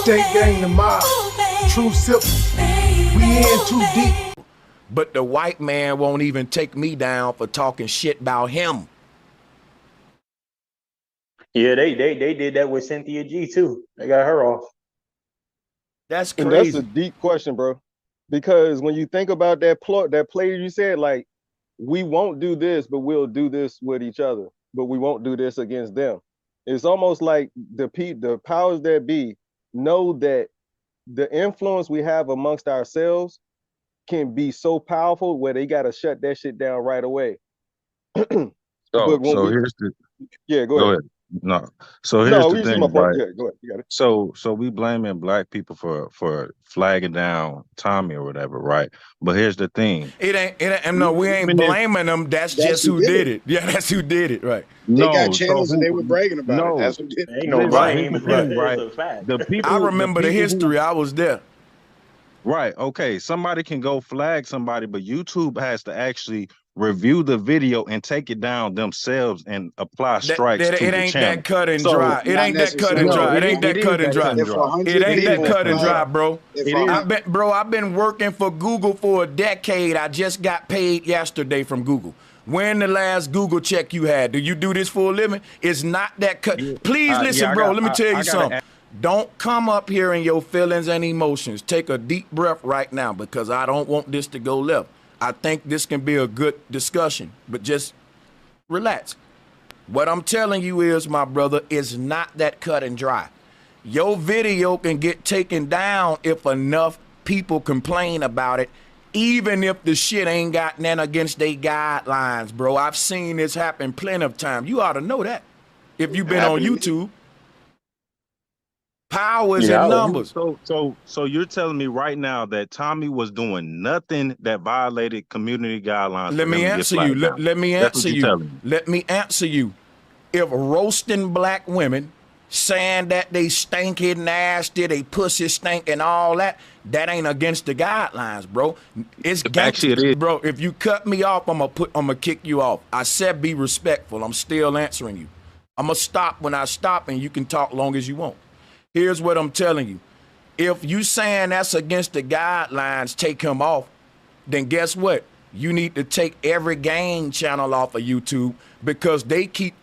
State gang the mob. True simple. We in too deep. But the white man won't even take me down for talking shit about him. Yeah, they did that with Cynthia G too. They got her off. That's crazy. And that's a deep question, bro. Because when you think about that player you said, like, we won't do this, but we'll do this with each other. But we won't do this against them. It's almost like the powers that be know that the influence we have amongst ourselves can be so powerful where they got to shut that shit down right away. Here's the go ahead. No. So here's the thing, right? Yeah, go ahead. You got it. So we blaming black people for flagging down Tommy or whatever, right? But here's the thing. We ain't blaming them. That's just who did it. Yeah, that's who did it, right? They got channels and they were bragging about it. That's what did it. Ain't no blame, right? It's a fact. The people, I remember the history. I was there. Right. Okay. Somebody can go flag somebody, but YouTube has to actually review the video and take it down themselves and apply strikes to the channel. It ain't that cut and dry. It ain't that cut and dry. It ain't that cut and dry. It ain't that cut and dry, bro. I've been working for Google for a decade. I just got paid yesterday from Google. When the last Google check you had? Do you do this for a living? It's not that cut. Please listen, bro. Let me tell you something. Don't come up here in your feelings and emotions. Take a deep breath right now because I don't want this to go left. I think this can be a good discussion, but just relax. What I'm telling you is, my brother, is not that cut and dry. Your video can get taken down if enough people complain about it, even if the shit ain't got nothing against their guidelines, bro. I've seen this happen plenty of times. You ought to know that if you've been on YouTube. Powers and numbers. So you're telling me right now that Tommy was doing nothing that violated community guidelines? Let me answer you. Let me answer you. Let me answer you. If roasting black women, saying that they stinky, nasty, they pussy stink and all that, that ain't against the guidelines, bro. It's gangster, bro. If you cut me off, I'm gonna kick you off. I said be respectful. I'm still answering you. I'm gonna stop when I stop, and you can talk long as you want. Here's what I'm telling you. If you saying that's against the guidelines, take him off, then guess what? You need to take every gang channel off of YouTube because they keep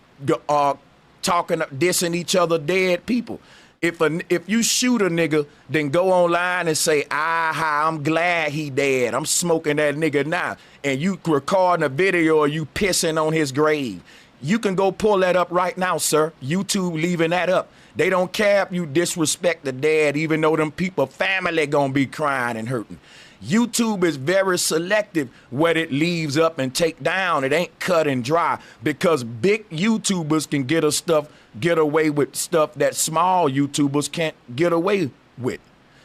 talking, dissing each other dead people. If you shoot a nigga, then go online and say, I'm glad he dead. I'm smoking that nigga now. And you recording a video or you pissing on his grave. You can go pull that up right now, sir. YouTube leaving that up. They don't care if you disrespect the dead, even though them people family gonna be crying and hurting. YouTube is very selective what it leaves up and take down. It ain't cut and dry because big YouTubers can get away with stuff that small YouTubers can't get away with.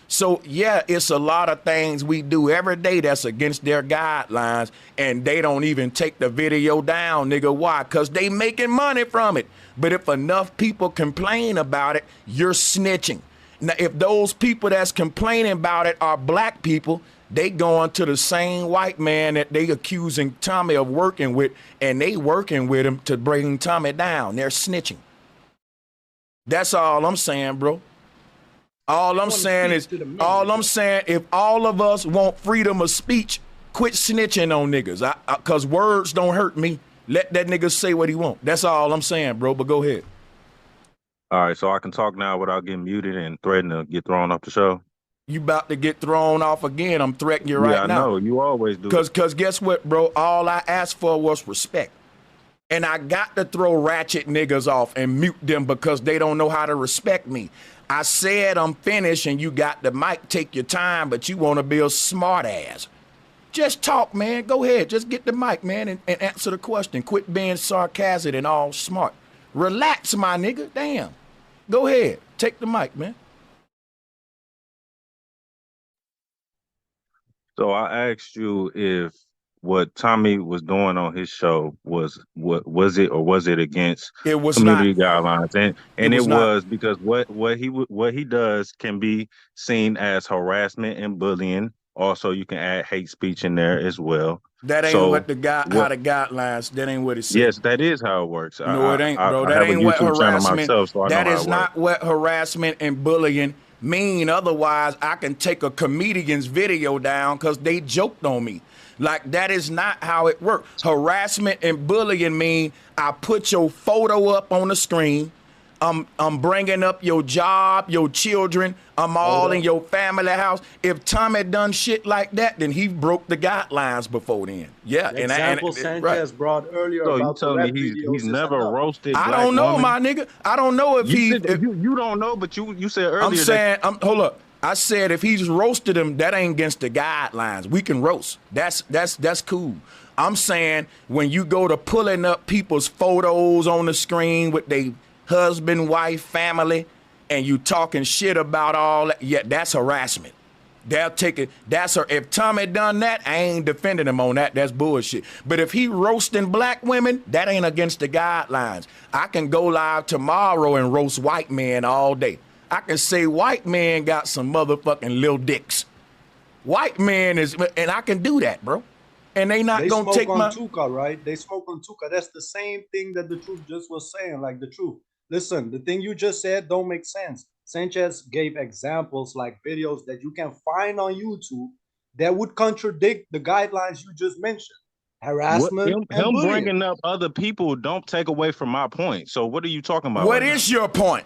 So yeah, it's a lot of things we do every day that's against their guidelines, and they don't even take the video down, nigga. Why? Because they making money from it. But if enough people complain about it, you're snitching. Now, if those people that's complaining about it are black people, they going to the same white man that they accusing Tommy of working with, and they working with him to bring Tommy down. They're snitching. That's all I'm saying, bro. All I'm saying, if all of us want freedom of speech, quit snitching on niggas. Cause words don't hurt me. Let that nigga say what he want. That's all I'm saying, bro. But go ahead. All right, so I can talk now without getting muted and threatening to get thrown off the show. You about to get thrown off again. I'm threatening you right now. Yeah, I know. You always do. Cause guess what, bro? All I asked for was respect. And I got to throw ratchet niggas off and mute them because they don't know how to respect me. I said I'm finished and you got the mic, take your time, but you want to be a smart ass. Just talk, man. Go ahead. Just get the mic, man, and answer the question. Quit being sarcastic and all smart. Relax, my nigga. Damn. Go ahead. Take the mic, man. So I asked you if what Tommy was doing on his show was it against community guidelines, and it was because what he does can be seen as harassment and bullying. Also, you can add hate speech in there as well. That ain't how the guidelines. That ain't what it says. Yes, that is how it works. No, it ain't, bro. That ain't what harassment. That is not what harassment and bullying mean otherwise I can take a comedian's video down because they joked on me. Like, that is not how it works. Harassment and bullying mean I put your photo up on the screen. I'm bringing up your job, your children. I'm all in your family house. If Tommy done shit like that, then he broke the guidelines before then. Yeah. The example Sanchez brought earlier so about you telling me he's never roasted I don't know, my nigga. I don't know if you don't know, but you said earlier. I'm saying, hold up. I said if he's roasted him, that ain't against the guidelines. We can roast. That's cool. I'm saying when you go to pulling up people's photos on the screen with their husband, wife, family, and you talking shit about all that, yeah, that's harassment. They'll take it. If Tommy done that, I ain't defending him on that. That's bullshit. But if he roasting black women, that ain't against the guidelines. I can go live tomorrow and roast white men all day. I can say white men got some motherfucking little dicks. White man is, and I can do that, bro. And they not gonna take my Tuka, right? They smoke on Tuka. That's the same thing that the truth just was saying, like the truth. Listen, the thing you just said don't make sense. Sanchez gave examples like videos that you can find on YouTube that would contradict the guidelines you just mentioned. Harassment. Him bringing up other people don't take away from my point. So what are you talking about? What is your point?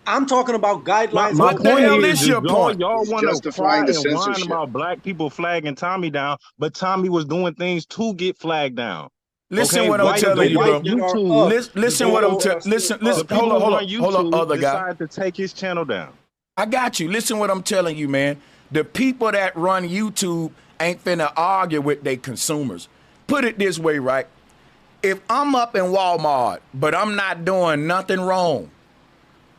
I'm talking about guidelines. What the hell is your point? Y'all want to cry and whine about black people flagging Tommy down, but Tommy was doing things to get flagged down. Listen what I'm telling you, bro. Listen what I'm telling. Listen. Hold on, other guy. Decided to take his channel down. I got you. Listen what I'm telling you, man. The people that run YouTube ain't finna argue with their consumers. Put it this way, right? If I'm up in Walmart, but I'm not doing nothing wrong,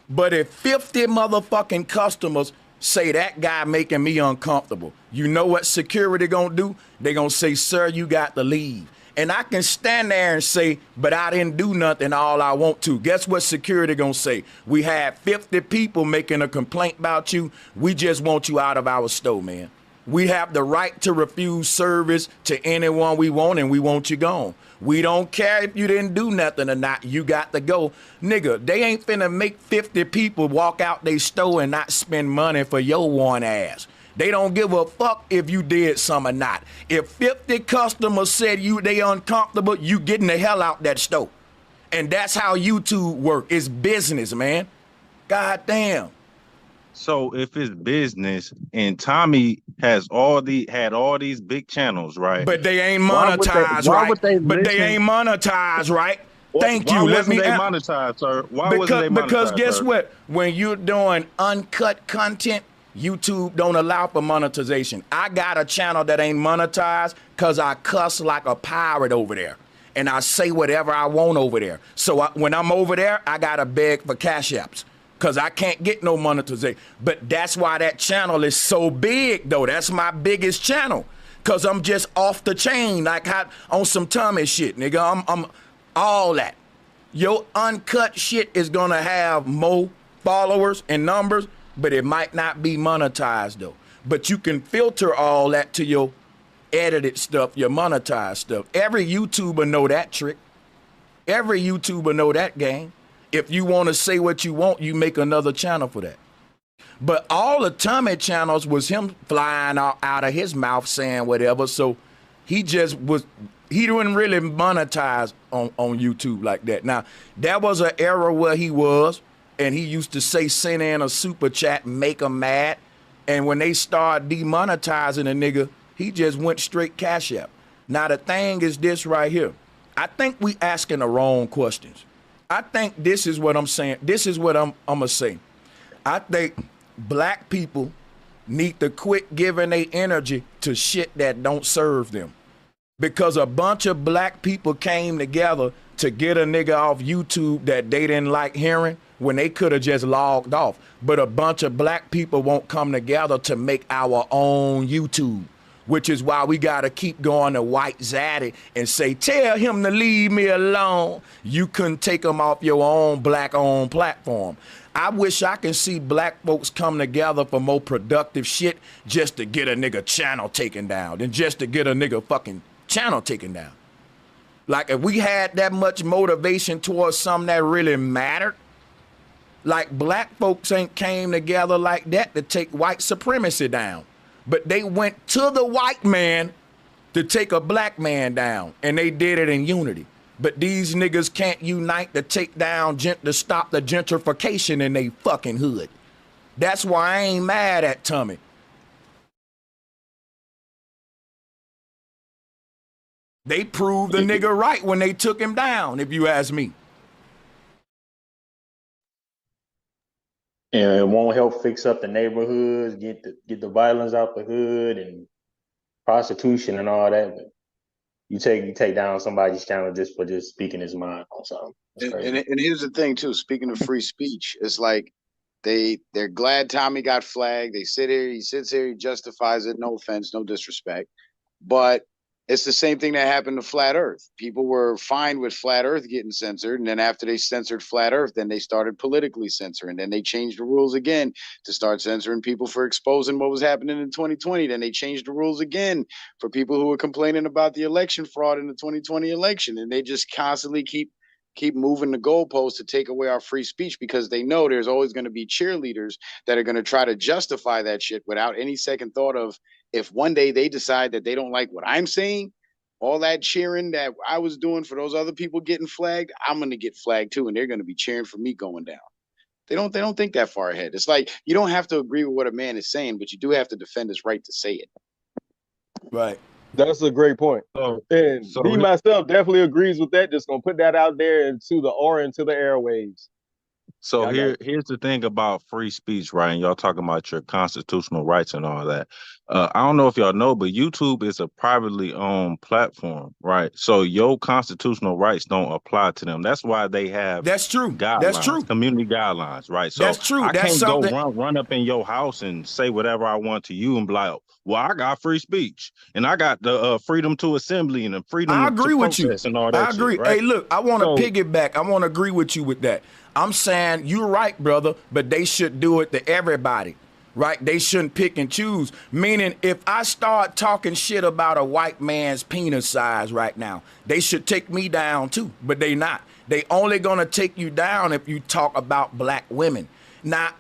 but if 50 motherfucking customers say that guy making me uncomfortable, you know what security gonna do? They gonna say, sir, you got to leave. And I can stand there and say, but I didn't do nothing all I want to. Guess what security gonna say? We had 50 people making a complaint about you. We just want you out of our store, man. We have the right to refuse service to anyone we want, and we want you gone. We don't care if you didn't do nothing or not. You got to go. Nigga, they ain't finna make 50 people walk out they store and not spend money for your one ass. They don't give a fuck if you did some or not. If 50 customers said they uncomfortable, you getting the hell out that store. And that's how YouTube work. It's business, man. God damn. So if it's business and Tommy had all these big channels, right? But they ain't monetized, right? But they ain't monetized, right? Thank you. Let me monetize, sir. Why wasn't they monetized? Because guess what? When you're doing uncut content, YouTube don't allow for monetization. I got a channel that ain't monetized because I cuss like a pirate over there. And I say whatever I want over there. So when I'm over there, I got to beg for cash apps because I can't get no monetization. But that's why that channel is so big, though. That's my biggest channel because I'm just off the chain, like on some Tommy shit, nigga. I'm all that. Your uncut shit is going to have more followers and numbers, but it might not be monetized, though. But you can filter all that to your edited stuff, your monetized stuff. Every YouTuber know that trick. Every YouTuber know that game. If you want to say what you want, you make another channel for that. But all the Tommy channels was him flying out of his mouth saying whatever. So he didn't really monetize on YouTube like that. Now, there was an era where he was, and he used to say, send in a super chat, make him mad. And when they started demonetizing a nigga, he just went straight cash app. Now, the thing is this right here. I think we asking the wrong questions. I think this is what I'm saying. This is what I'm going to say. I think black people need to quit giving their energy to shit that don't serve them. Because a bunch of black people came together to get a nigga off YouTube that they didn't like hearing when they could have just logged off. But a bunch of black people won't come together to make our own YouTube, which is why we got to keep going to White Zaddy and say, tell him to leave me alone. You couldn't take him off your own black-owned platform. I wish I could see black folks come together for more productive shit just to get a nigga channel taken down than just to get a nigga fucking channel taken down. Like if we had that much motivation towards something that really mattered, Like black folks ain't came together like that to take white supremacy down. But they went to the white man to take a black man down, and they did it in unity. But these niggas can't unite to take down, to stop the gentrification in they fucking hood. That's why I ain't mad at Tommy. They proved the nigga right when they took him down, if you ask me. And it won't help fix up the neighborhoods, get the violence out the hood and prostitution and all that. But you take down somebody's channel just for just speaking his mind on something. And here's the thing too. Speaking of free speech, it's like they're glad Tommy got flagged. He sits here, he justifies it. No offense, no disrespect, but it's the same thing that happened to Flat Earth. People were fine with Flat Earth getting censored, and then after they censored Flat Earth, then they started politically censoring. Then they changed the rules again to start censoring people for exposing what was happening in 2020. Then they changed the rules again for people who were complaining about the election fraud in the 2020 election. And they just constantly keep moving the goalposts to take away our free speech, because they know there's always going to be cheerleaders that are going to try to justify that shit without any second thought of, if one day they decide that they don't like what I'm saying, all that cheering that I was doing for those other people getting flagged, I'm going to get flagged too, and they're going to be cheering for me going down. They don't think that far ahead. It's like, you don't have to agree with what a man is saying, but you do have to defend his right to say it. Right. That's a great point. And me myself definitely agrees with that. Just gonna put that out there into the airwaves. So here's the thing about free speech, right? And y'all talking about your constitutional rights and all that. I don't know if y'all know, but YouTube is a privately owned platform, right? So your constitutional rights don't apply to them. That's why they have guidelines, that's true, community guidelines, right? So that's true. I can't go run up in your house and say whatever I want to you and be like, well, I got free speech and I got the freedom to assembly and the freedom to protest and all that. I agree. Shit, right? Hey, look, I want to piggyback. I want to agree with you with that. I'm saying you're right, brother, but they should do it to everybody, right? They shouldn't pick and choose. Meaning, if I start talking shit about a white man's penis size right now, they should take me down too, but they not. They only gonna take you down if you talk about black women. Now,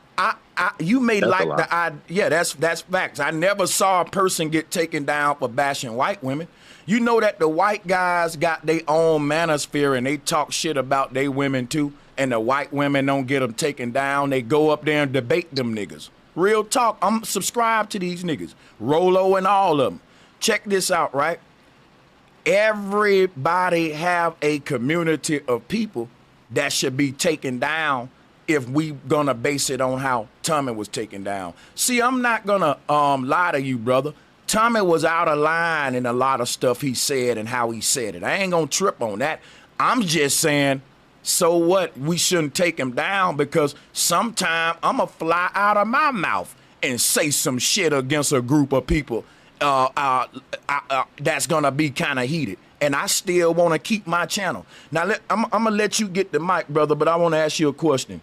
you may like that's facts. I never saw a person get taken down for bashing white women. You know that the white guys got their own manosphere and they talk shit about they women too. And the white women don't get them taken down. They go up there and debate them niggas. Real talk. I'm subscribed to these niggas. Rolo and all of them. Check this out, right? Everybody have a community of people that should be taken down if we gonna base it on how Tommy was taken down. See, I'm not gonna lie to you, brother. Tommy was out of line in a lot of stuff he said and how he said it. I ain't gonna trip on that. I'm just saying, so what? We shouldn't take him down because sometime I'm going to fly out of my mouth and say some shit against a group of people that's going to be kind of heated. And I still want to keep my channel. Now, I'm going to let you get the mic, brother, but I want to ask you a question.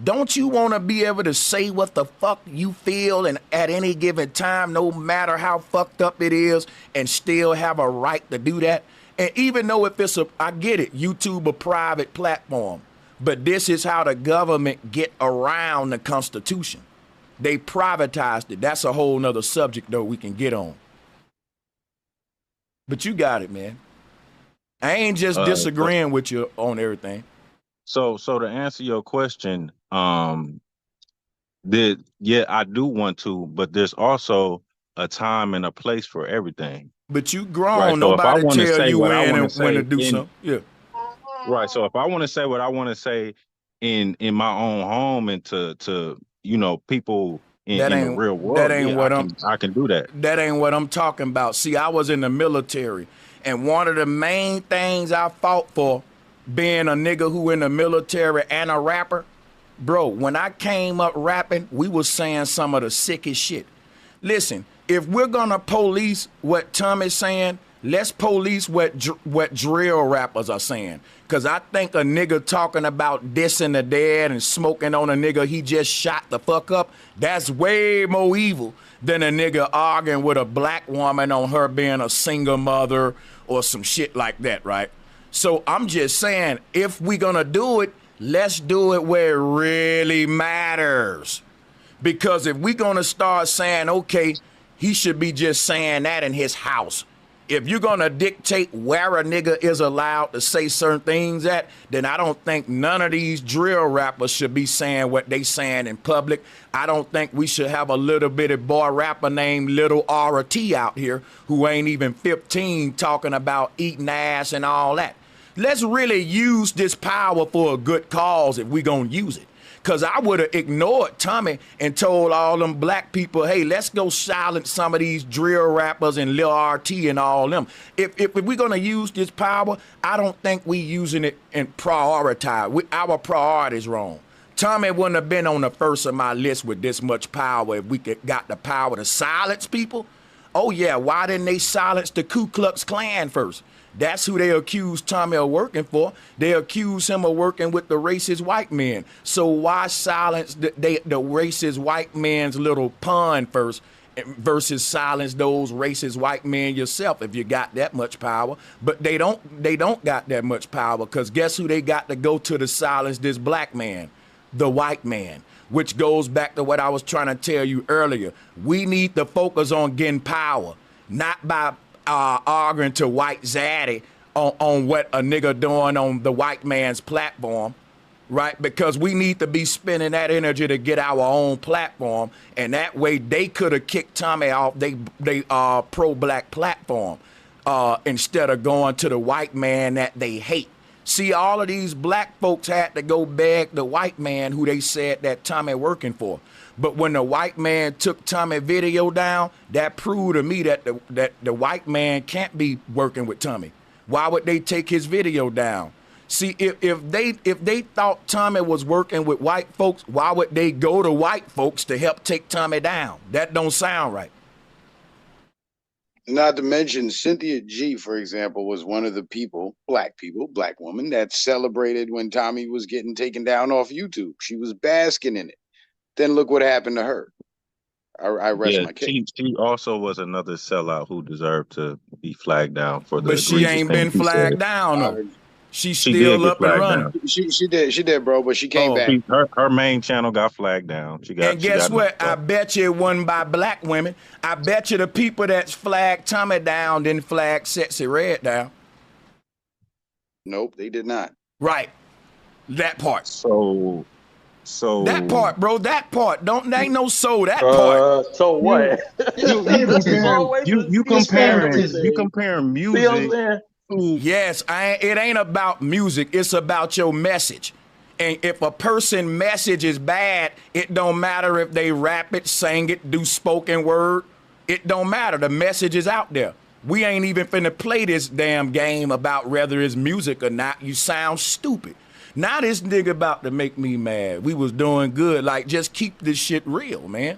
Don't you want to be able to say what the fuck you feel and at any given time, no matter how fucked up it is, and still have a right to do that? And even though if it's I get it, YouTube a private platform, but this is how the government get around the Constitution. They privatized it. That's a whole nother subject though we can get on. But you got it, man. I ain't just disagreeing with you on everything. So to answer your question, I do want to, but there's also a time and a place for everything. But you grown, right, so nobody tell you when to do something. Yeah. Right. So if I want to say what I want to say in my own home and to people in the real world, I can do that. That ain't what I'm talking about. See, I was in the military, and one of the main things I fought for, being a nigga who in the military and a rapper, bro, when I came up rapping, we was saying some of the sickest shit. Listen, if we're gonna police what Tommy's saying, let's police what drill rappers are saying. Cause I think a nigga talking about dissing the dead and smoking on a nigga he just shot the fuck up, that's way more evil than a nigga arguing with a black woman on her being a single mother or some shit like that, right? So I'm just saying, if we gonna do it, Let's do it where it really matters. Because if we're going to start saying, okay, he should be just saying that in his house. If you're going to dictate where a nigga is allowed to say certain things at, then I don't think none of these drill rappers should be saying what they saying in public. I don't think we should have a little bitty boy rapper named Little R.T. out here who ain't even 15 talking about eating ass and all that. Let's really use this power for a good cause if we gonna use it. Because I would have ignored Tommy and told all them black people, hey, let's go silence some of these drill rappers and Lil RT and all them. If we're going to use this power, I don't think we using it and prioritize. Our priority's wrong. Tommy wouldn't have been on the first of my list with this much power if we got the power to silence people. Oh, yeah, why didn't they silence the Ku Klux Klan first? That's who they accuse Tommy of working for. They accuse him of working with the racist white men. So why silence the racist white man's little pun first versus silence those racist white men yourself if you got that much power? But they don't got that much power, because guess who they got to go to silence this black man? The white man. Which goes back to what I was trying to tell you earlier. We need to focus on getting power, not by arguing to white zaddy on what a nigga doing on the white man's platform, right? Because we need to be spending that energy to get our own platform, and that way they could have kicked Tommy off they pro-black platform instead of going to the white man that they hate. See, all of these black folks had to go beg the white man who they said that Tommy working for. But when the white man took Tommy video down, that proved to me that the white man can't be working with Tommy. Why would they take his video down? See, if they thought Tommy was working with white folks, why would they go to white folks to help take Tommy down? That don't sound right. Not to mention Cynthia G, for example, was one of the black woman, that celebrated when Tommy was getting taken down off YouTube. She was basking in it. Then look what happened to her. I rest my case. She also was another sellout who deserved to be flagged down for the. But she ain't been flagged down though. She's still up and running. She did, bro. But she came back. Her main channel got flagged down. And guess what? I bet you it wasn't by black women. I bet you the people that flagged Tommy down didn't flag Sexy Red down. Nope, they did not. Right. That part. So that part, bro. That part. There ain't no soul. That part. So what? You comparing music. Yes, it ain't about music. It's about your message. And if a person message is bad, it don't matter if they rap it, sing it, do spoken word. It don't matter. The message is out there. We ain't even finna play this damn game about whether it's music or not. You sound stupid. Now this nigga about to make me mad. We was doing good. Like, just keep this shit real, man.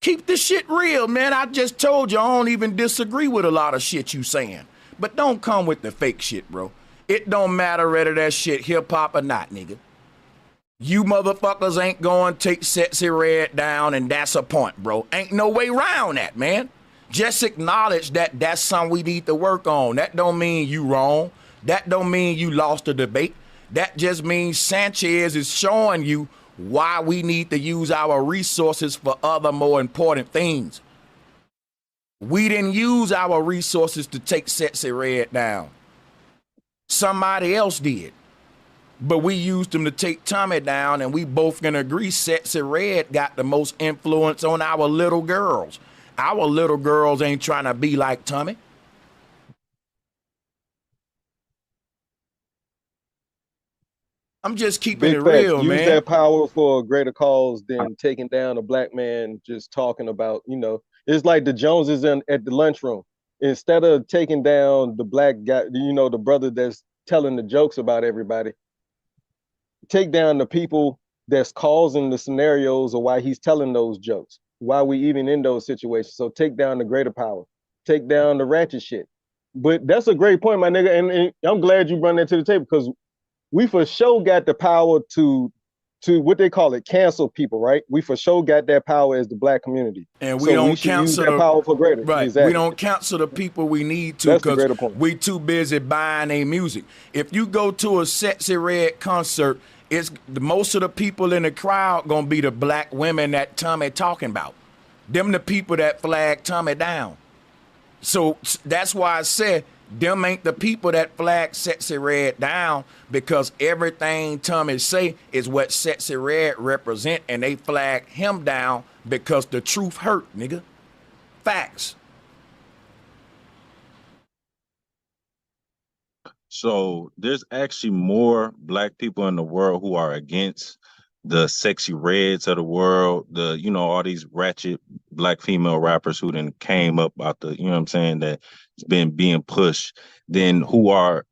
Keep this shit real, man. I just told you I don't even disagree with a lot of shit you saying. But don't come with the fake shit, bro. It don't matter whether that shit hip-hop or not, nigga. You motherfuckers ain't going to take Sexy Red down, and that's a point, bro. Ain't no way around that, man. Just acknowledge that that's something we need to work on. That don't mean you wrong. That don't mean you lost the debate. That just means Sanchez is showing you why we need to use our resources for other more important things. We didn't use our resources to take Sexy Red down. Somebody else did. But we used them to take Tommy down, and we both can agree Sexy Red got the most influence on our little girls. Our little girls ain't trying to be like Tommy. I'm just keeping it real, man. Use that power for a greater cause than taking down a black man just talking about, it's like the Joneses at the lunchroom. Instead of taking down the black guy, the brother that's telling the jokes about everybody, take down the people that's causing the scenarios of why he's telling those jokes, why we even in those situations. So take down the greater power, take down the ratchet shit. But that's a great point, my nigga. And I'm glad you brought that to the table, because we for sure got the power to to what they call it, cancel people, right? We for sure got that power as the black community. And we don't cancel that power for greater. Right. Exactly. We don't cancel the people we need to because we too busy buying their music. If you go to a Sexy Red concert, it's most of the people in the crowd gonna be the black women that Tommy talking about. Them the people that flag Tommy down. So that's why I said them ain't the people that flag Sexy Red down, because everything Tommy say is what Sexy Red represent, and they flag him down because the truth hurt, nigga. Facts. So there's actually more black people in the world who are against the Sexy Reds of the world, all these ratchet black female rappers who then came up out the, you know what I'm saying, that it's been being pushed, then who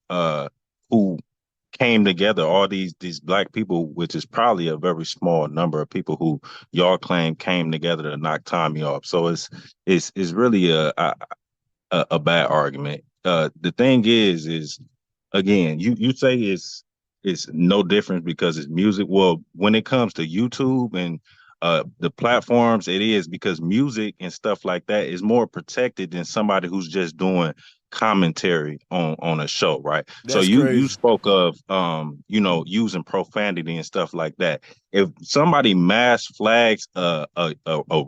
came together, all these black people, which is probably a very small number of people who y'all claim came together to knock Tommy off. So it's really a bad argument. The thing is again, you say it's no difference because it's music. Well, when it comes to YouTube and the platforms, it is, because music and stuff like that is more protected than somebody who's just doing commentary on a show, right? That's so you crazy. You spoke of using profanity and stuff like that. If somebody mass flags a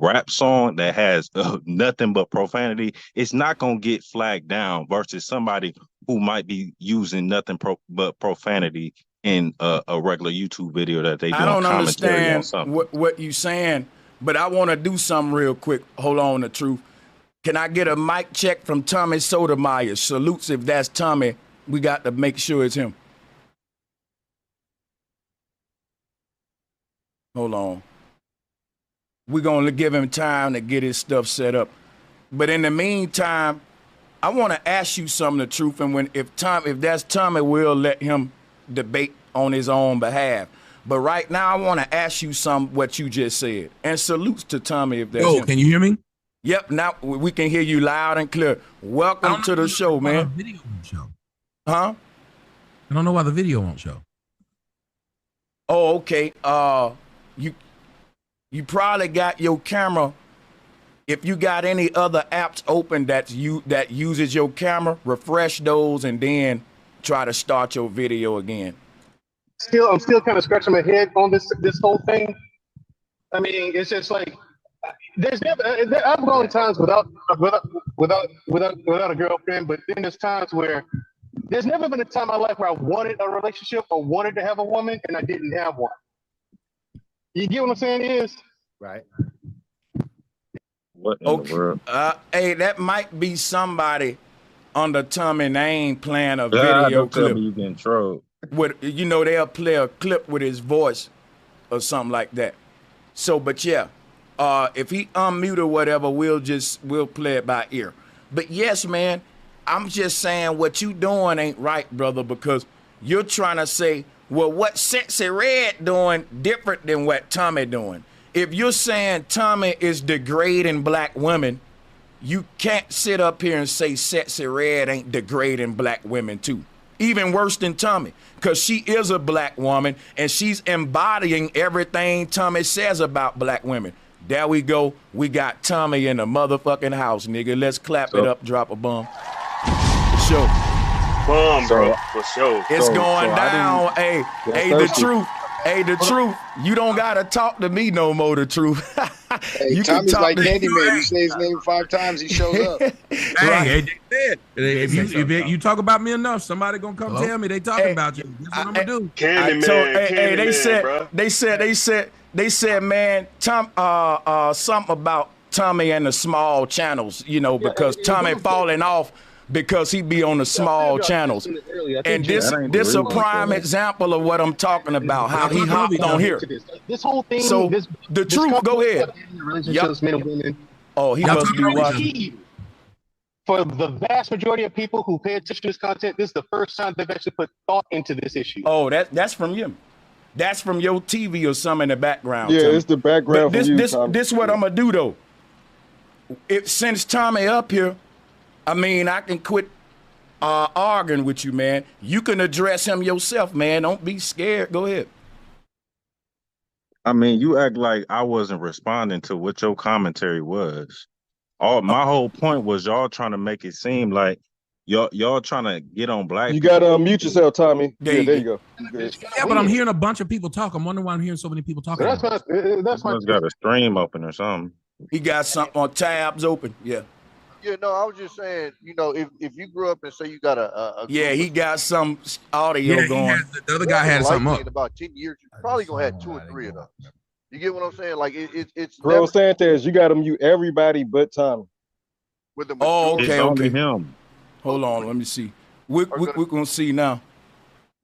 rap song that has nothing but profanity, it's not gonna get flagged down versus somebody who might be using nothing but profanity in a regular YouTube video that they doing commentary on something. What you saying, but I want to do something real quick. Hold on, the truth. Can I get a mic check from Tommy Sotomayor? Salutes if that's Tommy. We got to make sure it's him. Hold on. We're going to give him time to get his stuff set up. But in the meantime, I want to ask you something, the truth. And if that's Tommy, we'll let him debate on his own behalf. But right now, I want to ask you what you just said. And salutes to Tommy if that's him. Can you hear me? Yep, now we can hear you loud and clear. Welcome to the show, man. The video won't show. Huh? I don't know why the video won't show. Oh, okay. You probably got your camera. If you got any other apps open that uses your camera, refresh those and then try to start your video again. I'm still kind of scratching my head on this whole thing. I mean, it's just like there's never. I've gone times without a girlfriend, but then there's times where there's never been a time in my life where I wanted a relationship or wanted to have a woman and I didn't have one. You get what I'm saying? Is right. What in the world? Hey, that might be somebody under Tommy name playing a video clip. You getting trolled. They'll play a clip with his voice or something like that. So, but yeah, if he unmute or whatever, we'll play it by ear. But yes, man, I'm just saying what you doing ain't right, brother, because you're trying to say, well, what Sexy Red doing different than what Tommy doing? If you're saying Tommy is degrading black women, you can't sit up here and say Sexy Red ain't degrading black women too. Even worse than Tommy, because she is a black woman and she's embodying everything Tommy says about black women. There we go. We got Tommy in the motherfucking house, nigga. Let's clap it up, drop a bomb. For sure. Bomb, bro. For sure. It's going down. Hey, the truth. Hey, the truth. You don't gotta talk to me no more. The truth. Hey, Tommy's like Candyman. You say his name 5 times, he shows up. Hey, if you talk about me enough, somebody gonna come tell me they talking about you. That's what I'm gonna do. Candyman. They said, man, something about Tommy and the small channels, because Tommy falling off because he be on the small channels. And this a prime example of what I'm talking about, how he hopped on here. This whole thing. So the truth, go ahead. Relationships, men and women. Oh, he must be watching. For the vast majority of people who pay attention to this content, this is the first time they've actually put thought into this issue. Oh, that's from you. That's from your TV or something in the background. Yeah, it's the background. This what I'm gonna do though. Since Tommy up here, I mean, I can quit arguing with you, man. You can address him yourself, man. Don't be scared. Go ahead. I mean, you act like I wasn't responding to what your commentary was. All my whole point was y'all trying to make it seem like y'all trying to get on black You people. gotta unmute yourself, Tommy. There There you you go. Yeah, but I'm hearing a bunch of people talk. I'm wondering why I'm hearing so many people talking. That's my. That's my. Must got a stream open or something. He got something on tabs open. Yeah. Yeah, no, I was just saying, you know, if you grew up and say you got a Yeah, he got some audio Yeah, going. the other guy had something up. in about 10 years, you're probably gonna have 2 or 3 of those. You get what I'm saying? Like it's Bro never Sanchez, you gotta mute everybody but Tommy. with the Oh, majority. okay, It's only okay. him. Hold on, let me see. We're gonna see now.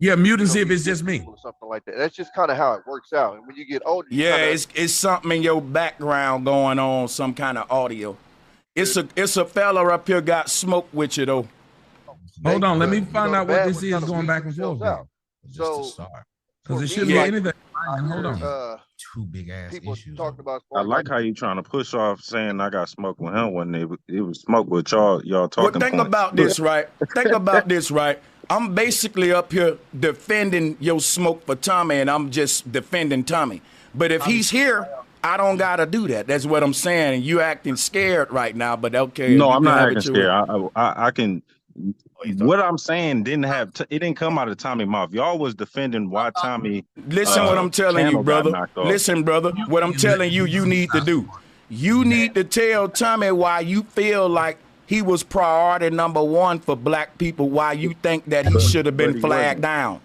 Yeah, mute and see if it's just me. Or something like that. That's just kind of how it works out. And when you get older, you Yeah, kinda, it's something in your background going on, some kind of audio. It's a fella up here got smoke with you though. Hold on, let me you find know, out the what bad this ones is kinda going weed back and forth. themselves out. So, So because it for shouldn't me, be like, anything. I Hold on. hear, Two big ass people issues. talking about as I far as like how you trying to push off saying I got smoke with him when it was smoke with y'all Well, talking think points. about this, right? Think about this, right? I'm basically up here defending your smoke for Tommy, and I'm just defending Tommy. But if he's here, I don't gotta do that. That's what I'm saying. And you acting scared right now, but okay, No, you I'm can not have acting it your way. scared. I can. What I'm saying didn't have. It didn't come out of Tommy mouth. Y'all was defending why Tommy Listen what I'm telling you, channel got brother. knocked off. Listen, brother. What I'm telling you, you need to do. You need to tell Tommy why you feel like he was priority number one for black people, why you think that he should have been But he flagged wasn't. down.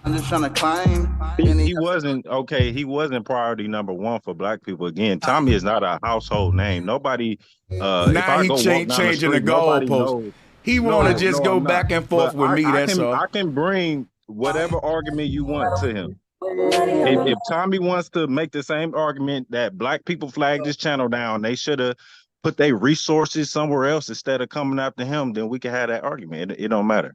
I'm just trying to claim. He wasn't okay. He wasn't priority number one for black people. Again, Tommy is not a household name. Nobody. If Now I he go walk down the changing the street, nobody goalpost. knows. He No, want to just no, go I'm not. back and forth But with me. That's all. I can bring whatever argument you want to him. If Tommy wants to make the same argument that black people flagged this channel down, they should have put their resources somewhere else instead of coming after him, then we can have that argument. It don't matter.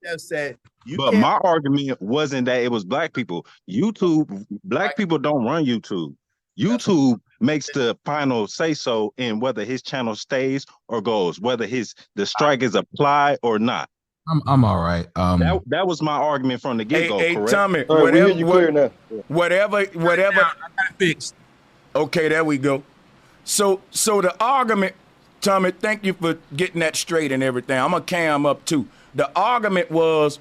Just said you But can't. my argument wasn't that it was black people. YouTube, black people don't run YouTube. YouTube makes the final say so in whether his channel stays or goes, whether the strike is applied or not. I'm all right. That was my argument from the get-go, Hey, correct? Tommy, All right, we hear you clear now. whatever. I got it fixed. Okay, there we go. So the argument, Tommy, thank you for getting that straight and everything. I'm gonna cam up too. The argument was,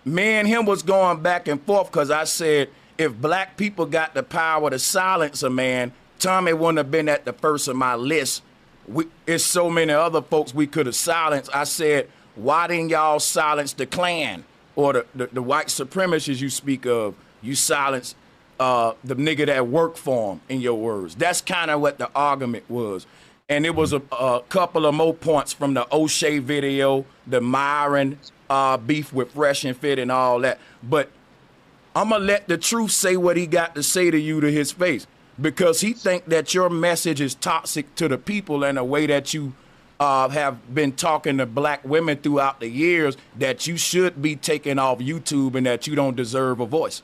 me and him was going back and forth because I said if black people got the power to silence a man, Tommy wouldn't have been at the first of my list. It's so many other folks we could have silenced. I said, why didn't y'all silence the Klan or the white supremacists you speak of? You silence the nigga that worked for him, in your words. That's kind of what the argument was. And it was a couple of more points from the O'Shea video, the Myron beef with Fresh and Fit and all that. But I'm going to let the truth say what he got to say to you to his face, because he think that your message is toxic to the people in a way that you have been talking to black women throughout the years, that you should be taken off YouTube and that you don't deserve a voice.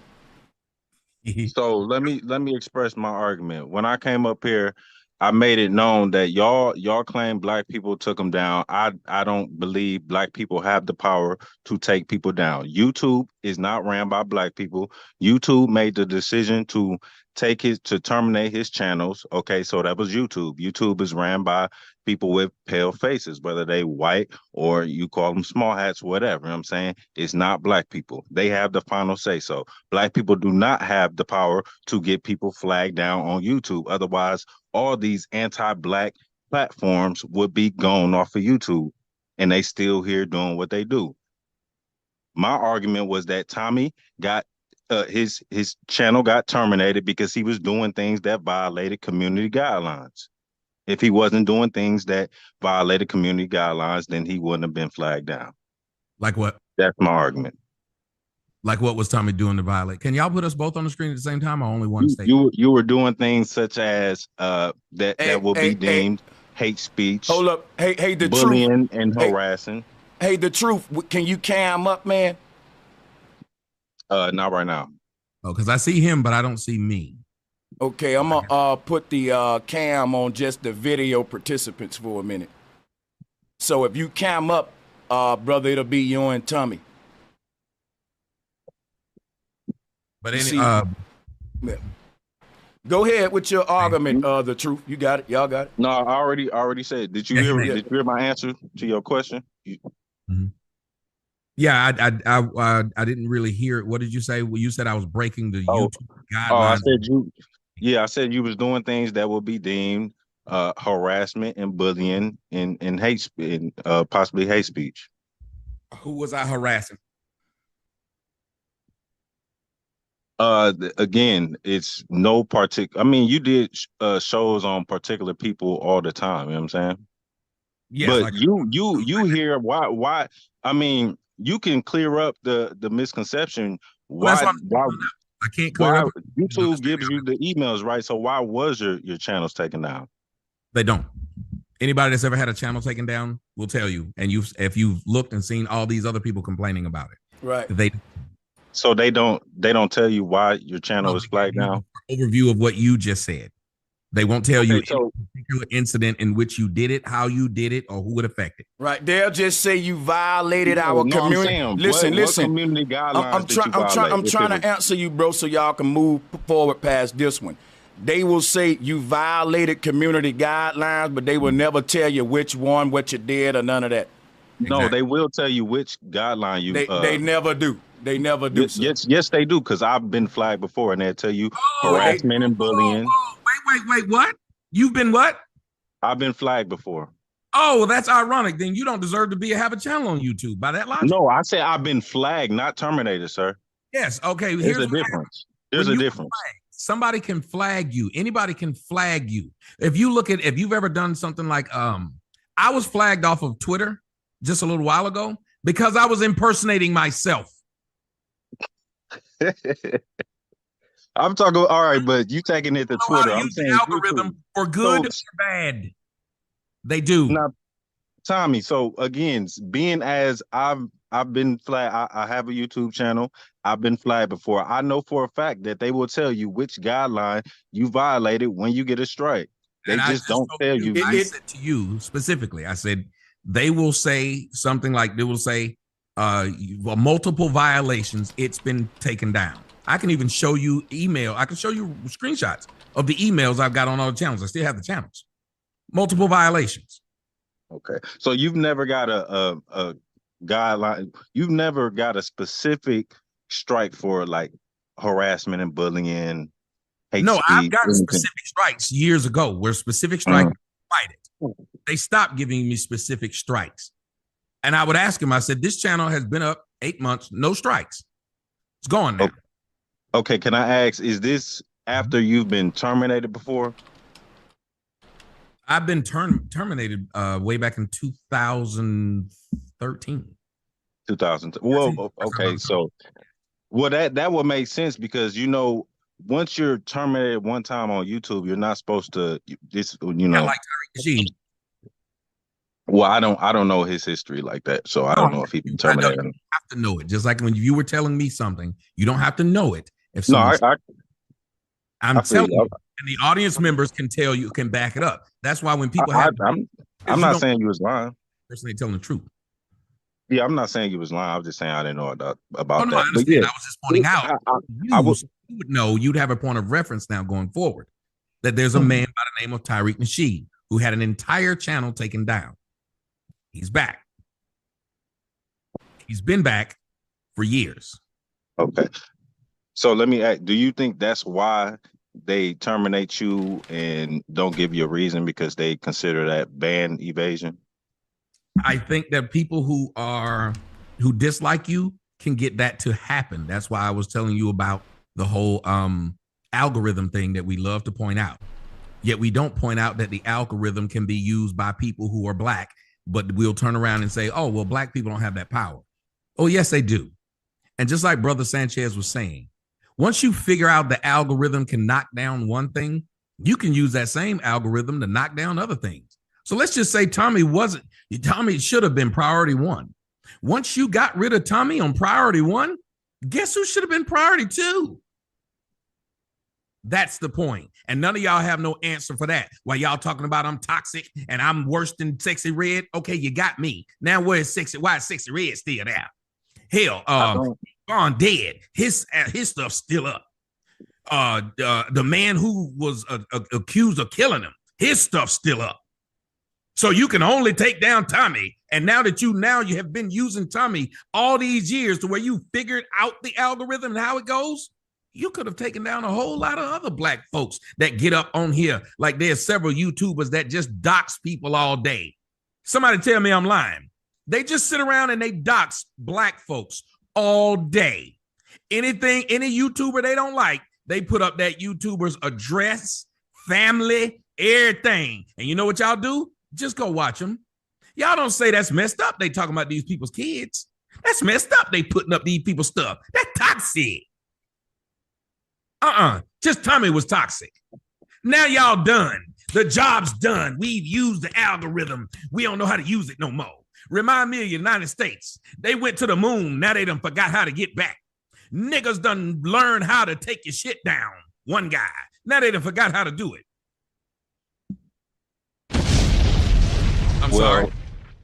So let me express my argument. When I came up here, I made it known that y'all claim black people took them down. I don't believe black people have the power to take people down. YouTube is not ran by black people. YouTube made the decision to terminate his channels. Okay, so that was YouTube. YouTube is ran by people with pale faces, whether they white or you call them small hats, whatever. You know what I'm saying? It's not black people. They have the final say so. Black people do not have the power to get people flagged down on YouTube. Otherwise, all these anti-black platforms would be gone off of YouTube, and they still here doing what they do. My argument was that Tommy got his channel got terminated because he was doing things that violated community guidelines. If he wasn't doing things that violated community guidelines, then he wouldn't have been flagged down. Like what? That's my argument. Like what was Tommy doing to violate? Can y'all put us both on the screen at the same time, or only one state? You were doing things such as that will be deemed hate speech. Hold up. Hey, the bullying truth. and harassing. Hey, the truth. Can you cam up, man? Not right now. Oh, because I see him, but I don't see me. Okay, I'm gonna put the cam on just the video participants for a minute. So if you cam up, brother, it'll be you and Tommy. But Yeah. Go ahead with your argument, the truth. You got it. Y'all got it. No, I already said. Did you hear my answer to your question? Mm-hmm. Yeah, I didn't really hear it. What did you say? Well, you said I was breaking the YouTube guidelines. I said you. Yeah, I said you was doing things that will be deemed harassment and bullying and hate and possibly hate speech. Who was I harassing? Again, it's no particular. I mean, you did shows on particular people all the time. You know what I'm saying? Yes, but like, you hear why? I mean, you can clear up the misconception. Why I can't clear up. YouTube gives you the emails, right? So why was your channels taken down? They don't. Anybody that's ever had a channel taken down will tell you. And if you've looked and seen all these other people complaining about it, right? So they don't tell you why your channel is flagged down. Overview of what you just said. They won't tell you any particular incident in which you did it, how you did it, or who it affected. Right. They'll just say you violated our community. Listen. What community guidelines I'm trying to answer you, bro, so y'all can move forward past this one. They will say you violated community guidelines, but they will never tell you which one, what you did, or none of that. No, they will tell you which guideline you. They never do. They never do. Yes, they do. Because I've been flagged before, and they'll tell you harassment and bullying. Wait, what? You've been what? I've been flagged before. Oh, well, that's ironic. Then you don't deserve to have a channel on YouTube by that logic. No, I say I've been flagged, not terminated, sir. Yes. Okay. There's a difference. There's a difference. Somebody can flag you. Anybody can flag you. If you've ever done something like, I was flagged off of Twitter just a little while ago because I was impersonating myself. I'm talking. All right, but you taking it to Twitter. I'm saying the algorithm for good or bad. They do. Now, Tommy. So again, being as I've been flagged. I have a YouTube channel. I've been flagged before. I know for a fact that they will tell you which guideline you violated when you get a strike. They just don't tell you. I said to you specifically. I said they will say something like they will say, multiple violations. It's been taken down. I can even show you email. I can show you screenshots of the emails I've got on all the channels. I still have the channels. Multiple violations. Okay. So you've never got a guideline. You've never got a specific strike for like harassment and bullying. No, I've gotten specific strikes years ago where specific strikes fight it. They stopped giving me specific strikes. And I would ask him, I said, this channel has been up 8 months, no strikes. It's gone now. Okay, can I ask, is this after you've been terminated before? I've been terminated way back in 2013. 2000. Well, okay, so that would make sense because once you're terminated one time on YouTube, you're not supposed to Yeah, like Tariq Nasheed. Well, I don't know his history like that, so I don't know if he been terminated. You have to know it. Just like when you were telling me something, you don't have to know it. I'm telling you, and the audience members can tell you, can back it up. That's why when people I'm not saying you was lying. Personally telling the truth. Yeah, I'm not saying you was lying. I was just saying I didn't know about that. I understand. I was just pointing out. You would know. You'd have a point of reference now going forward. That there's a man by the name of Tariq Nasheed who had an entire channel taken down. He's back. He's been back for years. Okay. So let me ask, do you think that's why they terminate you and don't give you a reason because they consider that ban evasion? I think that people who dislike you can get that to happen. That's why I was telling you about the whole algorithm thing that we love to point out. Yet we don't point out that the algorithm can be used by people who are black, but we'll turn around and say, oh, well, black people don't have that power. Oh, yes, they do. And just like Brother Sanchez was saying, once you figure out the algorithm can knock down one thing, you can use that same algorithm to knock down other things. So let's just say Tommy should have been priority one. Once you got rid of Tommy on priority one, guess who should have been priority two? That's the point. And none of y'all have no answer for that. While y'all talking about I'm toxic and I'm worse than Sexy Red. Okay, you got me. Now why is Sexy Red still there? Hell, gone dead. His stuff's still up. The man who was accused of killing him, his stuff's still up. So you can only take down Tommy. And now that you have been using Tommy all these years to where you figured out the algorithm and how it goes, you could have taken down a whole lot of other black folks that get up on here. Like there's several YouTubers that just dox people all day. Somebody tell me I'm lying. They just sit around and they dox black folks all day. Any YouTuber they don't like, they put up that YouTuber's address, family, everything. And you know what y'all do? Just go watch them. Y'all don't say that's messed up. They talking about these people's kids. That's messed up. They putting up these people's stuff. That's toxic. Just Tommy was toxic. Now y'all done. The job's done. We've used the algorithm. We don't know how to use it no more. Remind me of the United States. They went to the moon. Now they done forgot how to get back. Niggas done learn how to take your shit down. One guy. Now they done forgot how to do it. I'm sorry.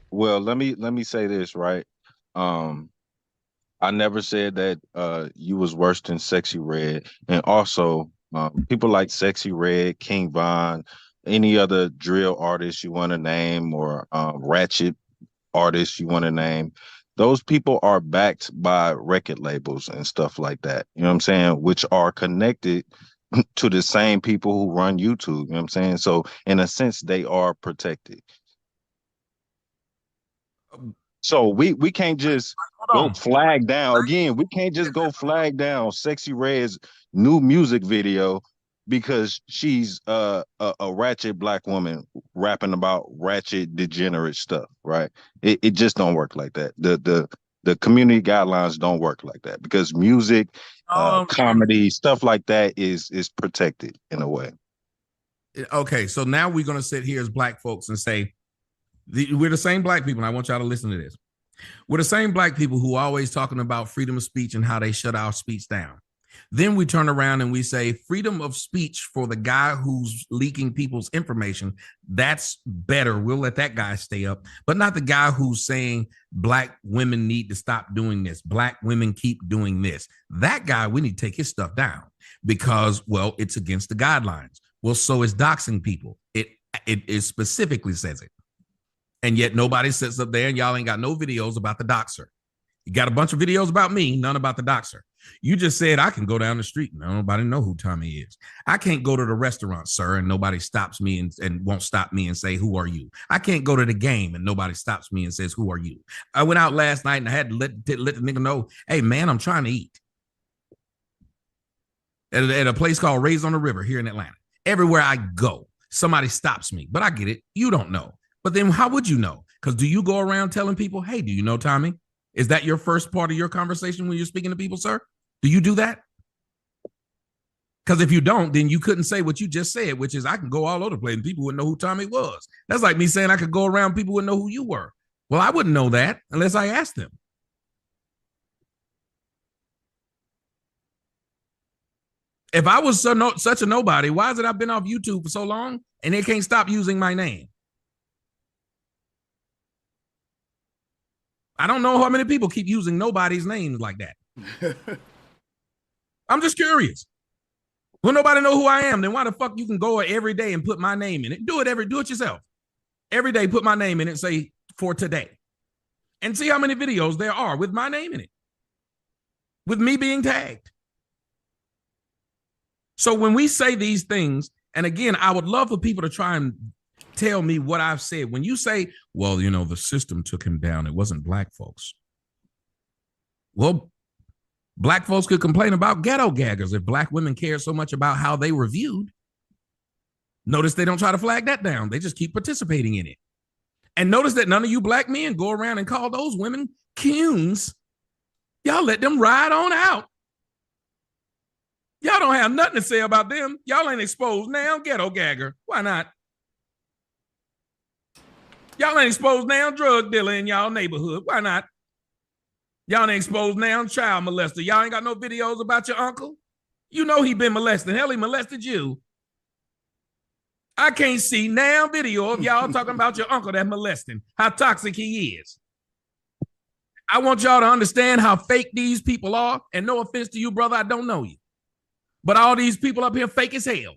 Well, let me say this, right? I never said that you was worse than Sexy Red. And also, people like Sexy Red, King Von, any other drill artist you want to name, or ratchet artists you want to name, those people are backed by record labels and stuff like that. You know what I'm saying? Which are connected to the same people who run YouTube. You know what I'm saying? So in a sense, they are protected. So we can't just go flag down. Again, we can't just go flag down Sexy Red's new music video because she's a ratchet black woman rapping about ratchet degenerate stuff, right? It just don't work like that. The community guidelines don't work like that because music, comedy, stuff like that is protected in a way. Okay, so now we're gonna sit here as black folks and say we're the same black people. And I want y'all to listen to this. We're the same black people who are always talking about freedom of speech and how they shut our speech down. Then we turn around and we say freedom of speech for the guy who's leaking people's information. That's better. We'll let that guy stay up, but not the guy who's saying black women need to stop doing this. Black women keep doing this. That guy, we need to take his stuff down because, well, it's against the guidelines. Well, so is doxing people. It specifically says it. And yet nobody sits up there and y'all ain't got no videos about the doxer. You got a bunch of videos about me, none about the doxer. You just said I can go down the street and nobody know who Tommy is. I can't go to the restaurant, sir, and nobody stops me and won't stop me and say, who are you? I can't go to the game and nobody stops me and says, who are you? I went out last night and I had to let the nigga know, hey, man, I'm trying to eat. At a place called Raised on the River here in Atlanta. Everywhere I go, somebody stops me, but I get it. You don't know. But then how would you know? Because do you go around telling people, hey, do you know Tommy? Is that your first part of your conversation when you're speaking to people, sir? Do you do that? Because if you don't, then you couldn't say what you just said, which is I can go all over the place and people wouldn't know who Tommy was. That's like me saying I could go around, people wouldn't know who you were. Well, I wouldn't know that unless I asked them. If I was such a nobody, why is it I've been off YouTube for so long and they can't stop using my name? I don't know how many people keep using nobody's names like that. I'm just curious. When nobody know who I am, then why the fuck you can go every day and put my name in it? Do it yourself. Every day, put my name in it, say for today. And see how many videos there are with my name in it. With me being tagged. So when we say these things, and again, I would love for people to try and tell me what I've said. When you say, well, you know, the system took him down, it wasn't black folks. Well, black folks could complain about ghetto gaggers if black women care so much about how they were viewed. Notice they don't try to flag that down. They just keep participating in it. And notice that none of you black men go around and call those women cunes. Y'all let them ride on out. Y'all don't have nothing to say about them. Y'all ain't exposed now, ghetto gagger. Why not? Y'all ain't exposed now, drug dealer in y'all neighborhood. Why not? Y'all ain't exposed now, child molester. Y'all ain't got no videos about your uncle. You know he been molested. Hell, he molested you. I can't see now video of y'all talking about your uncle that molesting, how toxic he is. I want y'all to understand how fake these people are. And no offense to you, brother, I don't know you. But all these people up here fake as hell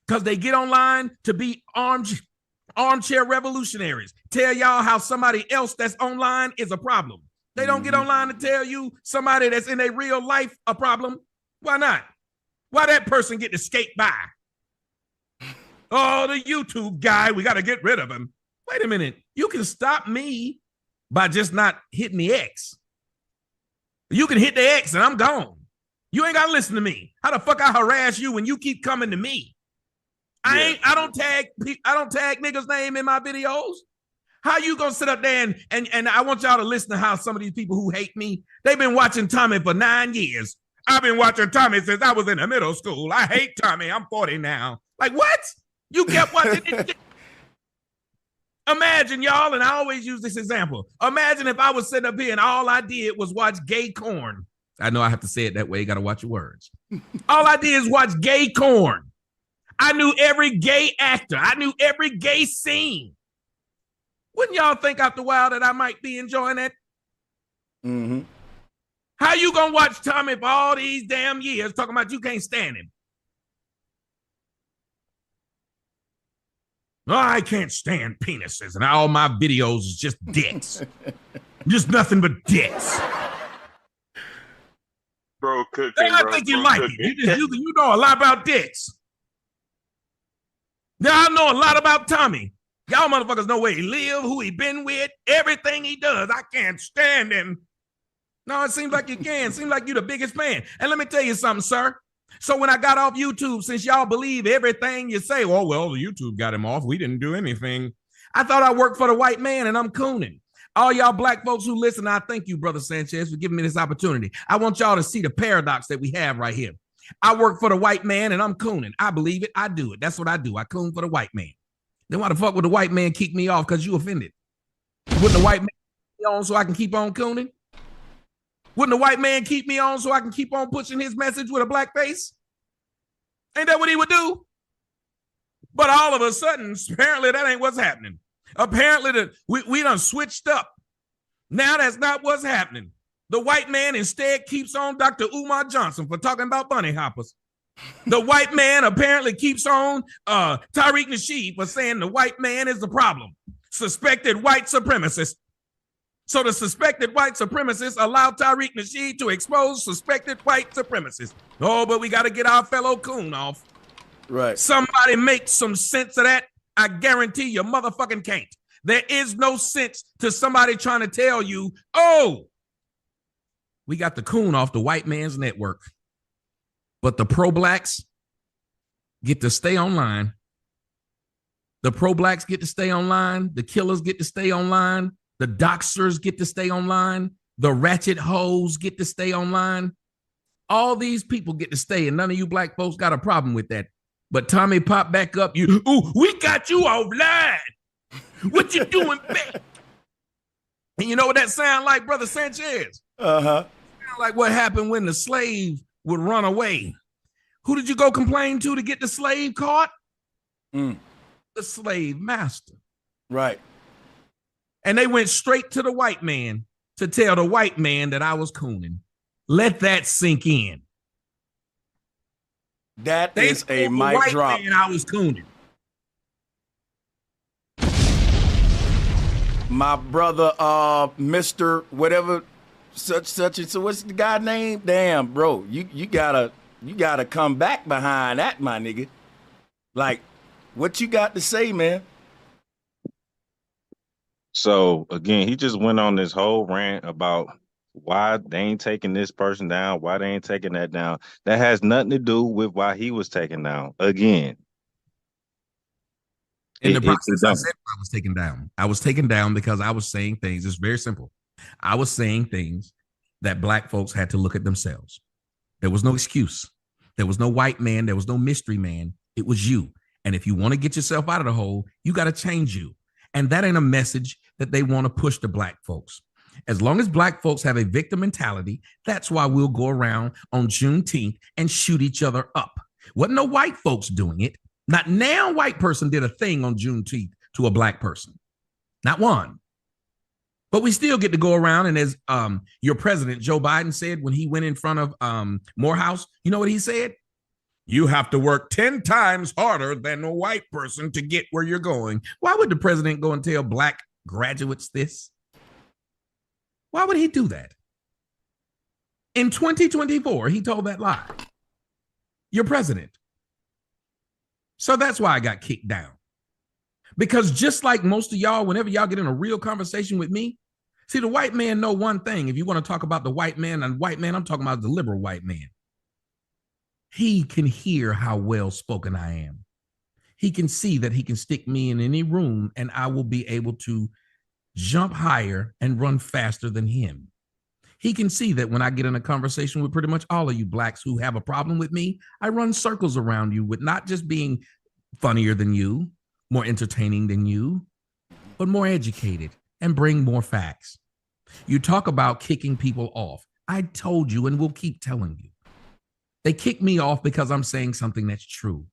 because they get online to be armchair revolutionaries. Tell y'all how somebody else that's online is a problem. They don't get online to tell you somebody that's in a real life a problem. Why not? Why that person get to skate by? Oh, the YouTube guy, we got to get rid of him. Wait a minute. You can stop me by just not hitting the X. You can hit the X and I'm gone. You ain't got to listen to me. How the fuck I harass you when you keep coming to me? I don't tag niggas' name in my videos. How you gonna sit up there and I want y'all to listen to how some of these people who hate me, they've been watching Tommy for 9 years. I've been watching Tommy since I was in the middle school. I hate Tommy. I'm 40 now. Like, what? You kept watching this shit? Imagine, y'all, and I always use this example. Imagine if I was sitting up here and all I did was watch gay corn. I know I have to say it that way. You got to watch your words. All I did is watch gay corn. I knew every gay actor. I knew every gay scene. Wouldn't y'all think after a while that I might be enjoying it? Mm-hmm. How you gonna watch Tommy for all these damn years talking about you can't stand him? Oh, I can't stand penises, and all my videos is just dicks. Just nothing but dicks. Bro, cooking, I think you like it. You know a lot about dicks. Now I know a lot about Tommy. Y'all motherfuckers know where he live, who he been with, everything he does. I can't stand him. No, it seems like you can. It seems like you're the biggest fan. And let me tell you something, sir. So when I got off YouTube, since y'all believe everything you say, oh, well, the YouTube got him off. We didn't do anything. I thought I worked for the white man and I'm cooning. All y'all black folks who listen, I thank you, Brother Sanchez, for giving me this opportunity. I want y'all to see the paradox that we have right here. I work for the white man and I'm cooning. I believe it. I do it. That's what I do. I coon for the white man. Then why the fuck would the white man kick me off because you offended? Wouldn't the white man keep me on so I can keep on cooning? Wouldn't the white man keep me on so I can keep on pushing his message with a black face? Ain't that what he would do? But all of a sudden, apparently that ain't what's happening. Apparently we done switched up. Now that's not what's happening. The white man instead keeps on Dr. Umar Johnson for talking about bunny hoppers. The white man apparently keeps on Tariq Nasheed for saying the white man is the problem. Suspected white supremacist. So the suspected white supremacists allow Tariq Nasheed to expose suspected white supremacists. Oh, but we got to get our fellow coon off. Right. Somebody make some sense of that. I guarantee you motherfucking can't. There is no sense to somebody trying to tell you, oh, we got the coon off the white man's network. But the pro-blacks get to stay online. The pro-blacks get to stay online. The killers get to stay online. The doxers get to stay online. The ratchet hoes get to stay online. All these people get to stay, and none of you black folks got a problem with that. But Tommy popped back up. We got you offline. What you doing back? And you know what that sound like, Brother Sanchez? Uh-huh. Sound like what happened when the slave would run away. Who did you go complain to get the slave caught? The slave master. Right. And they went straight to the white man to tell the white man that I was cooning. Let that sink in. That is a mic drop. And I was cooning. My brother, Mr. whatever, such and so. What's the guy name? Damn, bro, you gotta come back behind that, my nigga. Like, what you got to say, man? So again, he just went on this whole rant about why they ain't taking this person down, why they ain't taking that down. That has nothing to do with why he was taken down. Again, in the process, I said I was taken down. I was taken down because I was saying things. It's very simple. I was saying things that black folks had to look at themselves. There was no excuse. There was no white man. There was no mystery man. It was you. And if you want to get yourself out of the hole, you got to change you. And that ain't a message that they want to push to black folks. As long as black folks have a victim mentality, that's why we'll go around on Juneteenth and shoot each other up. Wasn't no white folks doing it. Not now white person did a thing on Juneteenth to a black person. Not one. But we still get to go around, and as your president, Joe Biden, said when he went in front of Morehouse, you know what he said? You have to work 10 times harder than a white person to get where you're going. Why would the president go and tell black graduates this? Why would he do that? In 2024, he told that lie. You're president. So that's why I got kicked down. Because just like most of y'all, whenever y'all get in a real conversation with me, see, the white man know one thing. If you want to talk about the white man, I'm talking about the liberal white man. He can hear how well spoken I am. He can see that he can stick me in any room and I will be able to jump higher and run faster than him. He can see that when I get in a conversation with pretty much all of you blacks who have a problem with me, I run circles around you with not just being funnier than you, more entertaining than you, but more educated and bring more facts. You talk about kicking people off. I told you and will keep telling you. They kick me off because I'm saying something that's true.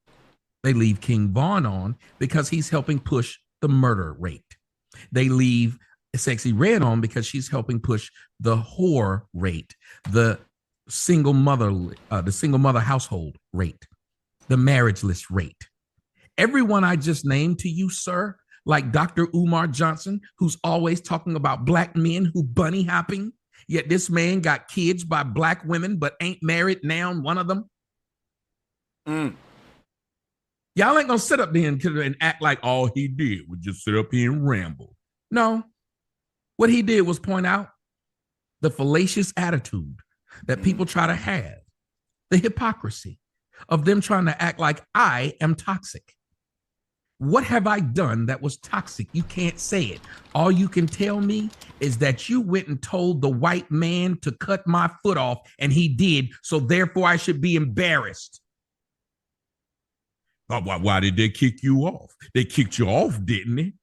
They leave King Vaughn on because he's helping push the murder rate. They leave Sexy Red on because she's helping push the whore rate, the single mother household rate, the marriageless rate. Everyone I just named to you, sir, like Dr. Umar Johnson, who's always talking about black men who bunny hopping, yet this man got kids by black women but ain't married now, one of them. Y'all ain't gonna sit up there and act like all he did was just sit up here and ramble. No. What he did was point out the fallacious attitude that people try to have, the hypocrisy of them trying to act like I am toxic. What have I done that was toxic? You can't say it. All you can tell me is that you went and told the white man to cut my foot off, and he did, so therefore I should be embarrassed. Why did they kick you off? They kicked you off, didn't they?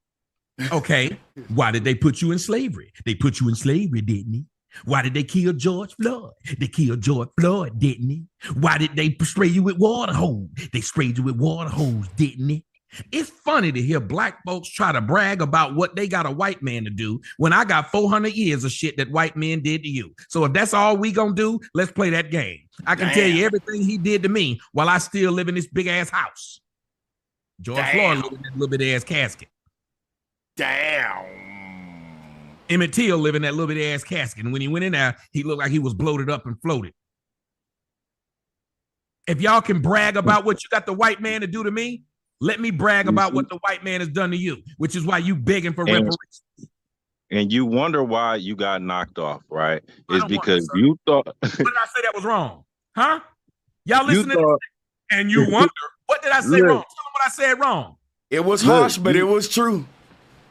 Okay, why did they put you in slavery? They put you in slavery, didn't they? Why did they kill George Floyd? They killed George Floyd, didn't they? Why did they spray you with water hose? They sprayed you with water hose, didn't they? It's funny to hear black folks try to brag about what they got a white man to do when I got 400 years of shit that white men did to you. So if that's all we gonna do, let's play that game. I can tell you everything he did to me while I still live in this big ass house. George Floyd lived in that little bit ass casket. Damn. Emmett Till lived in that little bit ass casket. And when he went in there, he looked like he was bloated up and floated. If y'all can brag about what you got the white man to do to me, let me brag about what the white man has done to you, which is why you begging for reparations. And you wonder why you got knocked off, right? It's because you thought. What did I say that was wrong? Huh? Y'all listening to this and you wonder, what did I say wrong? Tell them what I said wrong. It was harsh, but it was true.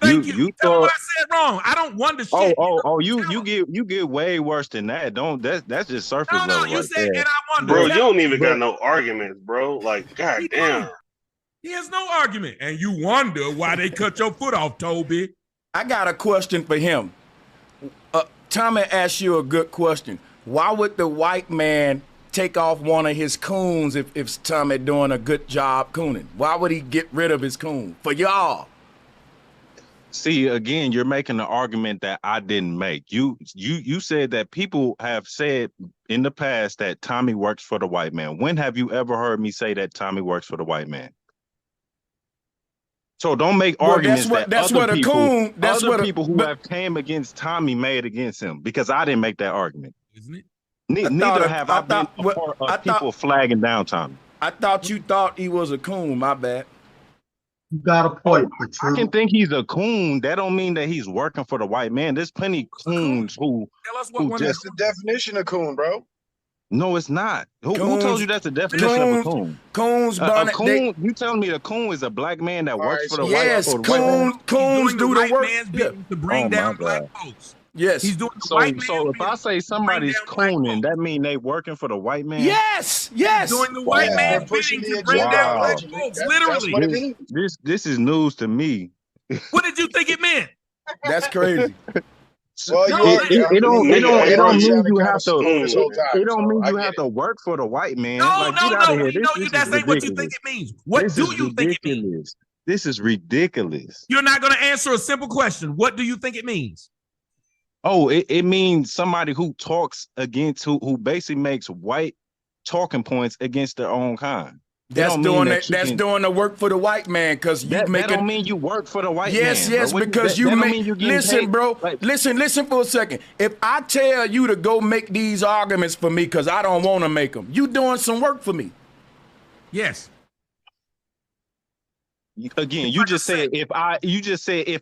Thank you. Tell them what I said wrong. I don't wonder shit. You get way worse than that. That's just surface level. No, you said, and I wonder. Bro, you don't even got no arguments, bro. Like, goddamn. He has no argument. And you wonder why they cut your foot off, Toby. I got a question for him. Tommy asked you a good question. Why would the white man take off one of his coons if Tommy doing a good job cooning? Why would he get rid of his coon? For y'all. See, again, you're making an argument that I didn't make. You said that people have said in the past that Tommy works for the white man. When have you ever heard me say that Tommy works for the white man? So don't make arguments that people who have came against Tommy made against him, because I didn't make that argument. Isn't it? Neither have I been a part of people flagging down Tommy. I thought you thought he was a coon. My bad. You got a point. I can think he's a coon. That don't mean that he's working for the white man. There's plenty of coons who. Tell us what That's the definition of coon, bro. No, it's not. Who told you that's the definition of a coon? Coons, a coon. You telling me a coon is a black man that works for the white man? Yes, coons do the work to bring down black folks. Yes, he's doing the white man. So if I say somebody's cooning, that mean they working for the white man? Yes. He's doing the white man pushing to bring down black folks. Literally, this is news to me. What did you think it meant? That's crazy. Well, it don't mean you have to. It don't mean you have to work for the white man. No. That's ain't what you think it means. What do you think it means? This is ridiculous. You're not going to answer a simple question. What do you think it means? Oh, it means somebody who talks against who basically makes white talking points against their own kind. That's doing it. That's doing the work for the white man, because you make it. That don't mean you work for the white man. Yes, because you make. Listen, bro. Like, listen for a second. If I tell you to go make these arguments for me because I don't want to make them, you doing some work for me. Yes. Again, you just said if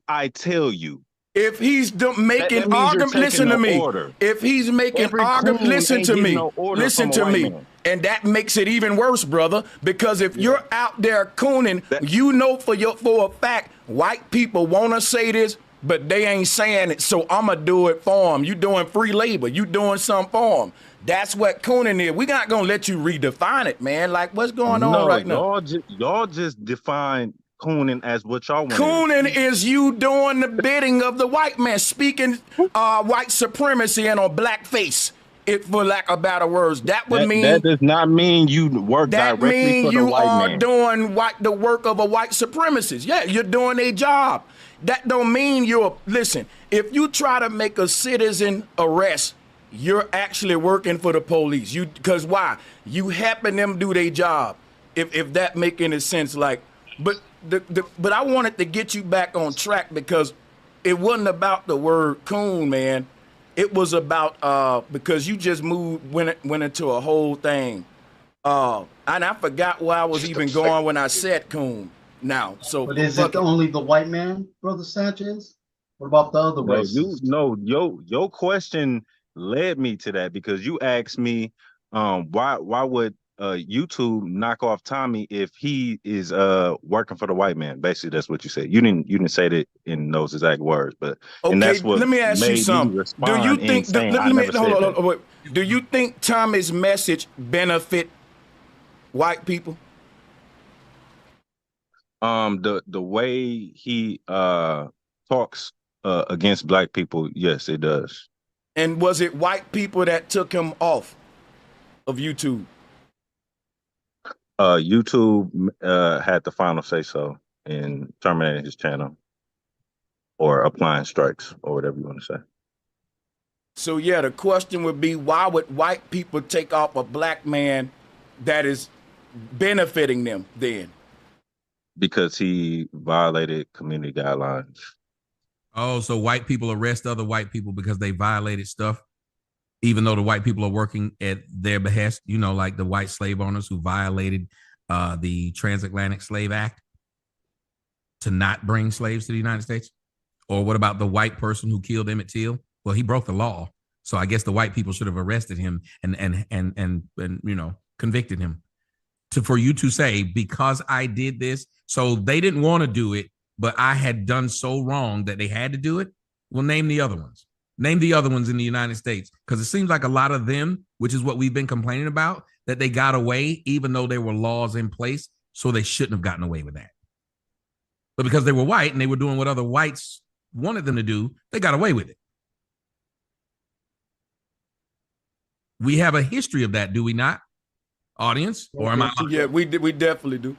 I tell you. If he's making arguments, listen to me. If he's making arguments, listen to me. Listen to me. And that makes it even worse, brother, because if you're out there cooning, you know for a fact, white people want to say this, but they ain't saying it, so I'm going to do it for them. You doing free labor. You doing something for them. That's what cooning is. We're not going to let you redefine it, man. Like, what's going on right now? Y'all just define cooning as what y'all want. Cooning is you doing the bidding of the white man, speaking white supremacy and on blackface. For lack of better words, that mean that does not mean you work directly for the white man. That mean you are doing the work of a white supremacist. Yeah, you're doing a job. That don't mean listen. If you try to make a citizen arrest, you're actually working for the police. Because why? You helping them do their job. If that make any sense, like, but I wanted to get you back on track because it wasn't about the word coon, man. It was about because you just went into a whole thing, and I forgot where I was even going when I said coon. Now, so but is it only the white man, Brother Sanchez? What about the other races? Your question led me to that because you asked me, why would YouTube knock off Tommy if he is working for the white man? Basically, that's what you said. You didn't say that in those exact words, but okay. And that's what let me ask you something. Do you think? Do you think Tommy's message benefit white people? The way he talks against black people, yes, it does. And was it white people that took him off of YouTube? YouTube had the final say so in terminating his channel or applying strikes or whatever you want to say. So yeah, the question would be, why would white people take off a black man that is benefiting them then? Because he violated community guidelines. Oh, so white people arrest other white people because they violated stuff, even though the white people are working at their behest, like the white slave owners who violated the Transatlantic Slave Act to not bring slaves to the United States? Or what about the white person who killed Emmett Till? Well, he broke the law. So I guess the white people should have arrested him and convicted him. For you to say, because I did this, so they didn't want to do it, but I had done so wrong that they had to do it. Well, name the other ones. Name the other ones in the United States, because it seems like a lot of them, which is what we've been complaining about, that they got away even though there were laws in place, so they shouldn't have gotten away with that. But because they were white and they were doing what other whites wanted them to do, they got away with it. We have a history of that, do we not, audience? Or am I? Yeah, we definitely do.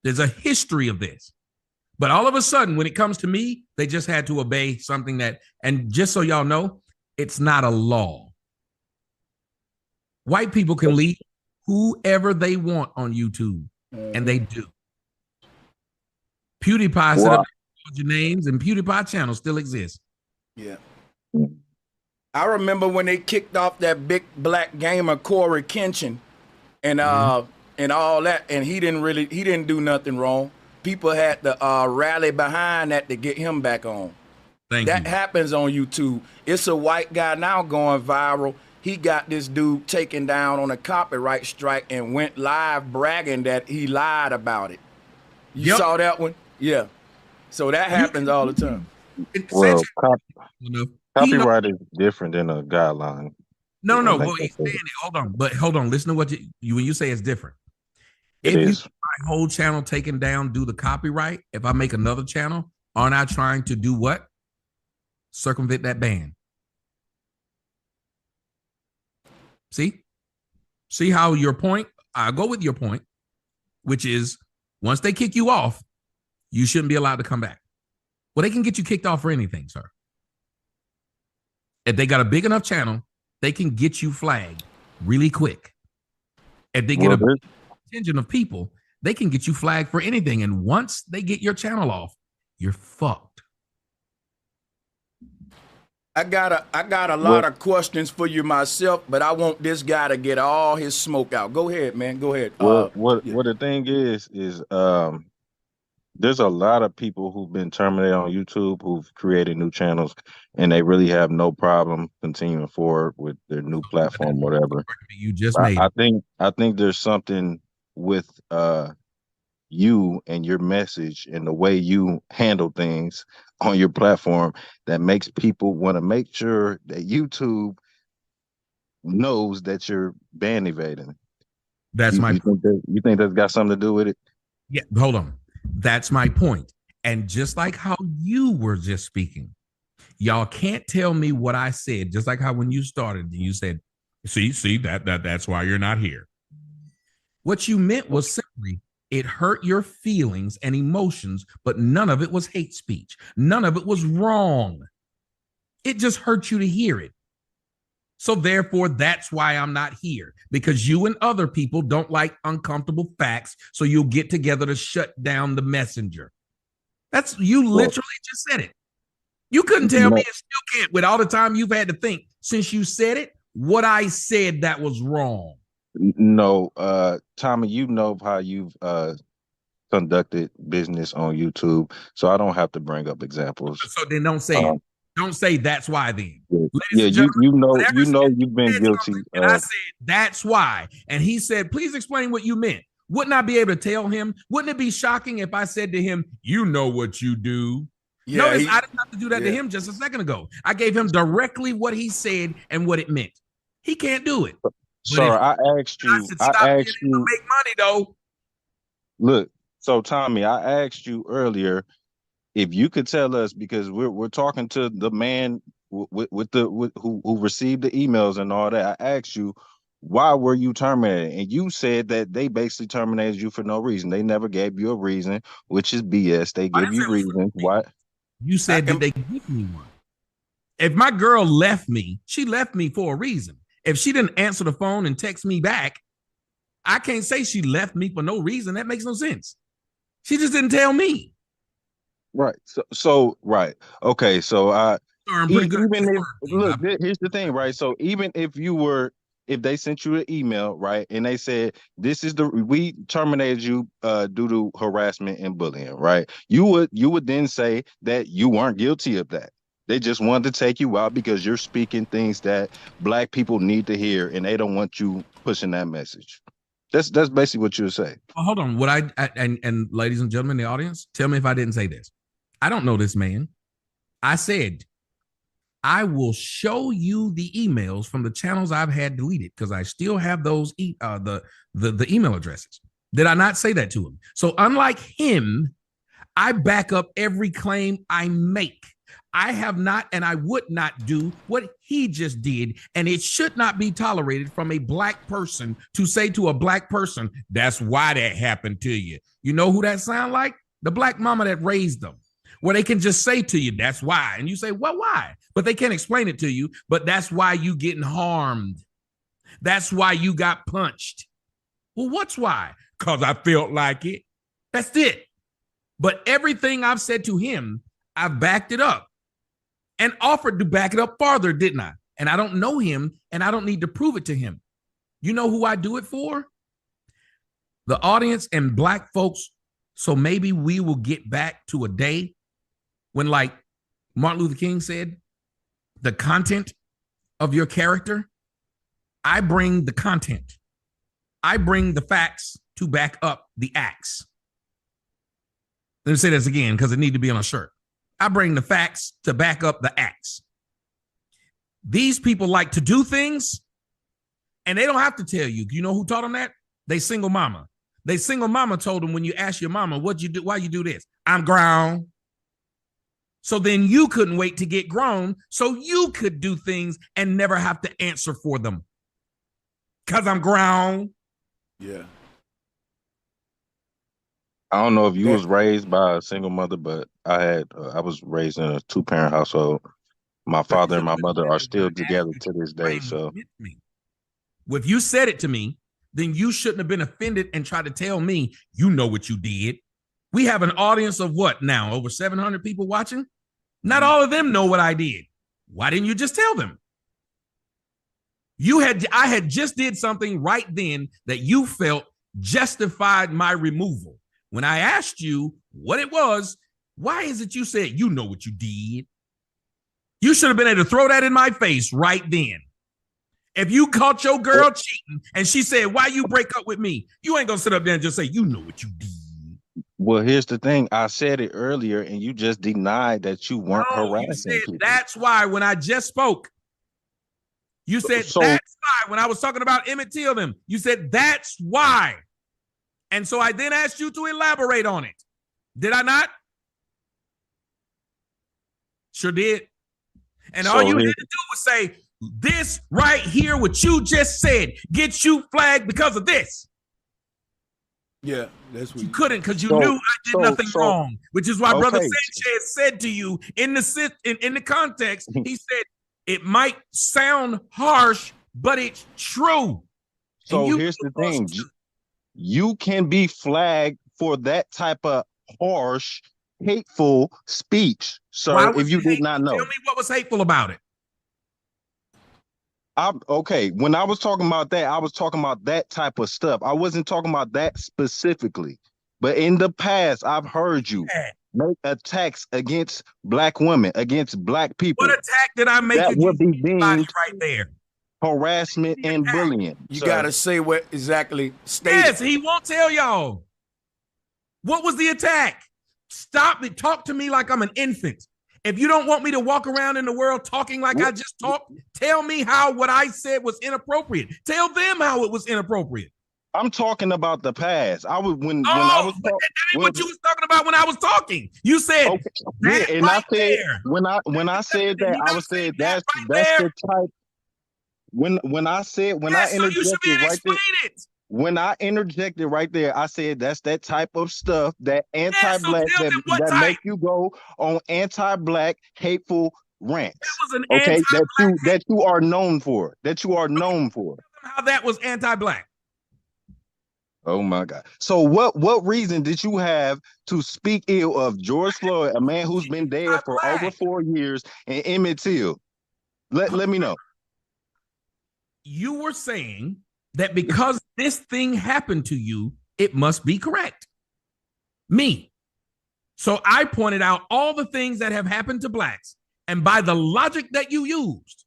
There's a history of this. But all of a sudden, when it comes to me, they just had to obey something and just so y'all know, it's not a law. White people can leave whoever they want on YouTube, and they do. PewDiePie set up your names, and PewDiePie channel still exists. Yeah. I remember when they kicked off that big black gamer Corey Kenshin and all that, and he didn't do nothing wrong. People had to rally behind that to get him back on. That happens on YouTube. It's a white guy now going viral. He got this dude taken down on a copyright strike and went live bragging that he lied about it. You saw that one? Yeah. So that happens all the time. Well, copyright is different than a guideline. No. Well, he's saying it. Hold on. Listen to what when you say it's different. If you my whole channel taken down, do the copyright. If I make another channel, aren't I trying to do what? Circumvent that ban. See how your point? I go with your point, which is once they kick you off, you shouldn't be allowed to come back. Well, they can get you kicked off for anything, sir. If they got a big enough channel, they can get you flagged really quick. If they get attention of people, they can get you flagged for anything. And once they get your channel off, you're fucked. I got a lot of questions for you myself, but I want this guy to get all his smoke out. Go ahead, man. Go ahead. What the thing is there's a lot of people who've been terminated on YouTube who've created new channels, and they really have no problem continuing forward with their new platform, whatever. You just made. I think there's something with you and your message and the way you handle things on your platform that makes people want to make sure that YouTube knows that you're ban evading. That's my point. You think that's got something to do with it? Yeah, hold on. That's my point. And just like how you were just speaking, y'all can't tell me what I said. Just like how when you started, you said, see that's why you're not here. What you meant was simply it hurt your feelings and emotions, but none of it was hate speech. None of it was wrong. It just hurt you to hear it. So therefore, that's why I'm not here, because you and other people don't like uncomfortable facts. So you'll get together to shut down the messenger. That's you literally just said it. You couldn't tell me and still can't with all the time you've had to think since you said it, what I said that was wrong. No, Tommy, you know how you've conducted business on YouTube, so I don't have to bring up examples. So then don't say it. Don't say that's why then. Yeah, you know you've been guilty. And I said that's why. And he said, please explain what you meant. Wouldn't I be able to tell him? Wouldn't it be shocking if I said to him, you know what you do? Yeah, notice I didn't have to do that to him just a second ago. I gave him directly what he said and what it meant. He can't do it. Sir, I asked you. I asked you to make money though. Look, so Tommy, I asked you earlier if you could tell us, because we're talking to the man who received the emails and all that. I asked you, why were you terminated? And you said that they basically terminated you for no reason. They never gave you a reason, which is BS. They give you reasons. Why? You said did they give me one? If my girl left me, she left me for a reason. If she didn't answer the phone and text me back, I can't say she left me for no reason. That makes no sense. She just didn't tell me. Right. So right. Okay. So here's the thing, right? So even if they sent you an email, right, and they said we terminated you due to harassment and bullying, right? You would then say that you weren't guilty of that. They just wanted to take you out because you're speaking things that Black people need to hear, and they don't want you pushing that message. That's basically what you would say. Well, hold on. What and ladies and gentlemen in the audience, tell me if I didn't say this. I don't know this man. I said, I will show you the emails from the channels I've had deleted because I still have those the email addresses. Did I not say that to him? So unlike him, I back up every claim I make. I have not and I would not do what he just did, and it should not be tolerated from a Black person to say to a Black person, that's why that happened to you. You know who that sound like? The Black mama that raised them, where they can just say to you, that's why. And you say, well, why? But they can't explain it to you, but that's why you getting harmed. That's why you got punched. Well, what's why? Because I felt like it. That's it. But everything I've said to him, I've backed it up. And offered to back it up farther, didn't I? And I don't know him, and I don't need to prove it to him. You know who I do it for? The audience and Black folks. So maybe we will get back to a day when, like Martin Luther King said, the content of your character, I bring the content. I bring the facts to back up the acts. Let me say this again because it needs to be on a shirt. I bring the facts to back up the acts. These people like to do things, and they don't have to tell you. You know who taught them that? They single mama. They single mama told them when you ask your mama, what'd you do? Why you do this? I'm grown. So then you couldn't wait to get grown so you could do things and never have to answer for them. Because I'm grown. Yeah. I don't know if you was raised by a single mother, but I was raised in a 2-parent household. My father and my mother are still together to this day. So Well, if you said it to me, then you shouldn't have been offended and tried to tell me you know what you did. We have an audience of what now? Over 700 people watching? Not all of them know what I did. Why didn't you just tell them? I had just did something right then that you felt justified my removal. When I asked you what it was, why is it you said you know what you did? You should have been able to throw that in my face right then. If you caught your girl cheating and she said, why you break up with me? You ain't gonna sit up there and just say, you know what you did. Well, here's the thing. I said it earlier and you just denied that you weren't harassing you said people. That's why when I just spoke, you said that's why when I was talking about Emmett Till them, you said that's why. And so I then asked you to elaborate on it. Did I not? Sure did. And all you had to do was say, this right here, what you just said, gets you flagged because of this. Yeah, that's what you couldn't, because you knew I did nothing wrong, which is why Brother Sanchez said to you in the context, he said, it might sound harsh, but it's true. So here's the thing. You can be flagged for that type of harsh, hateful speech, sir, if you did not know. Tell me what was hateful about it. Okay, when I was talking about that, I was talking about that type of stuff. I wasn't talking about that specifically. But in the past, I've heard you make attacks against black women, against black people. What attack did I make? That would be deemed right there. Harassment and bullying. You got to say what exactly stated. Yes, he won't tell y'all. What was the attack? Stop it. Talk to me like I'm an infant. If you don't want me to walk around in the world talking like I just talked, tell me how what I said was inappropriate. Tell them how it was inappropriate. I'm talking about the past. I was when I was what you was talking about when I was talking. You said and I said when I said that, I was saying that's the type. When I interjected right there. When I interjected right there, I said that's that type of stuff, that anti-black that make you go on anti-black hateful rants. Okay, that you are known for. That you are known for. How that was anti-black. Oh my God. So what reason did you have to speak ill of George Floyd, a man who's been dead for over 4 years, and Emmett Till? Let me know. You were saying that because this thing happened to you, it must be correct. Me. So I pointed out all the things that have happened to blacks. And by the logic that you used,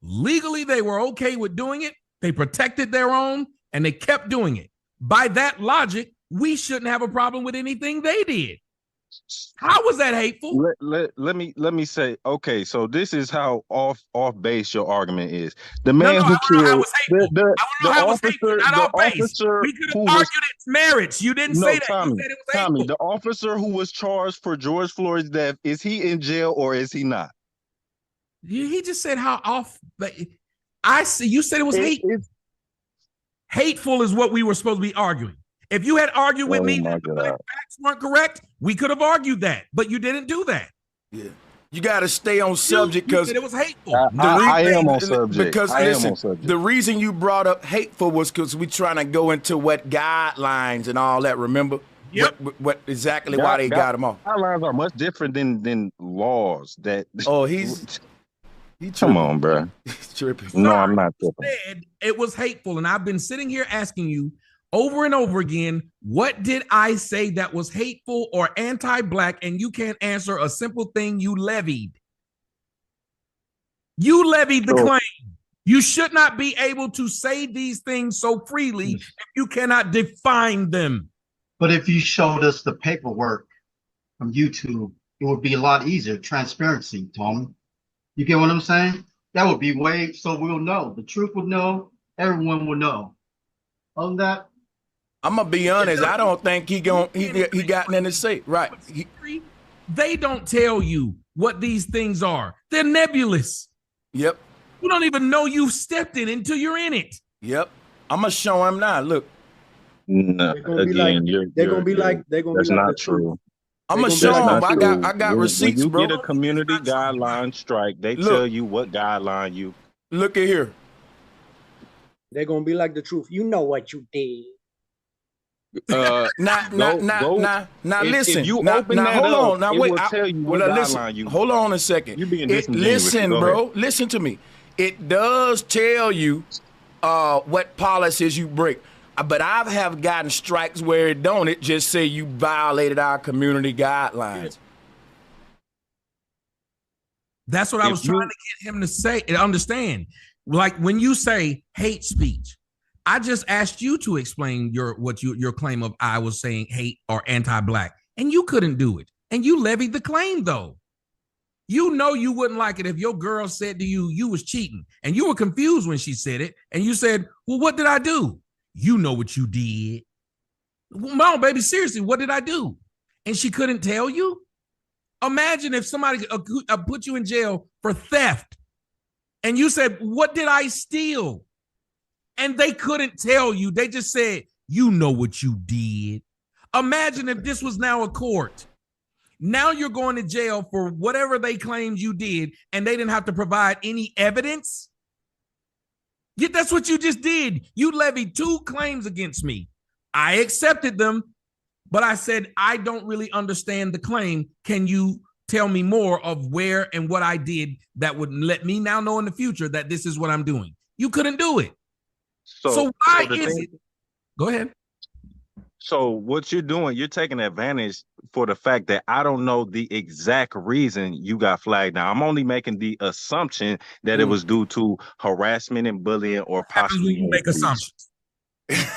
legally they were okay with doing it. They protected their own and they kept doing it. By that logic, we shouldn't have a problem with anything they did. How was that hateful? Let me say, okay, so this is how off base your argument is. The man who killed the officer we could have argued it's marriage. You didn't say that. Tommy, you said it was hateful. The officer who was charged for George Floyd's death, is he in jail or is he not? He just said how off. I see. You said it was hateful. Hateful is what we were supposed to be arguing. If you had argued with me that the facts weren't correct, we could have argued that, but you didn't do that. Yeah, you got to stay on subject because it was hateful. I am on subject. Because listen, the reason you brought up hateful was because we're trying to go into what guidelines and all that. Remember? Yep. What exactly why they got them off? Guidelines are much different than laws. That he come on, bro. He's tripping. No, I'm not tripping. Said it was hateful, and I've been sitting here asking you over and over again, what did I say that was hateful or anti-black? And you can't answer a simple thing. You levied. You levied the claim. You should not be able to say these things so freely if you cannot define them. But if you showed us the paperwork from YouTube, it would be a lot easier. Transparency, Tony. You get what I'm saying? That would be way, so we'll know. The truth would know. Everyone will know. On that, I'm gonna be honest. I don't think he got nothing to say. Right? They don't tell you what these things are. They're nebulous. Yep. You don't even know you've stepped in until you're in it. Yep. I'm gonna show him now. Look. No, again, they're gonna be like that's not true. I'm gonna show him. I got receipts, when you bro. Get a community guideline strike. They tell you what guideline you. Look at here. They're gonna be like the truth. You know what you did. Now, listen. If you now, open now, that hold up, on. Now, it wait. will tell you what listen. guideline you. Hold on a second. You being disingenuous. Listen, bro. Listen to me. It does tell you what policies you break. But I have gotten strikes where it don't. It just say you violated our community guidelines. That's what I was trying to get him to say and understand. Like when you say hate speech, I just asked you to explain your claim of I was saying hate or anti-black, and you couldn't do it. And you levied the claim though. You know you wouldn't like it if your girl said to you, you was cheating, and you were confused when she said it, and you said, well, what did I do? You know what you did. No, baby, seriously, what did I do? And she couldn't tell you? Imagine if somebody put you in jail for theft, and you said, what did I steal? And they couldn't tell you. They just said, you know what you did. Imagine if this was now a court. Now you're going to jail for whatever they claimed you did, and they didn't have to provide any evidence. Yeah, that's what you just did. You levied 2 claims against me. I accepted them, but I said, I don't really understand the claim. Can you tell me more of where and what I did that would let me now know in the future that this is what I'm doing? You couldn't do it. So why is it? Go ahead. So what you're doing, you're taking advantage for the fact that I don't know the exact reason you got flagged down. I'm only making the assumption that it was due to harassment and bullying or possibly you make assumptions. Notice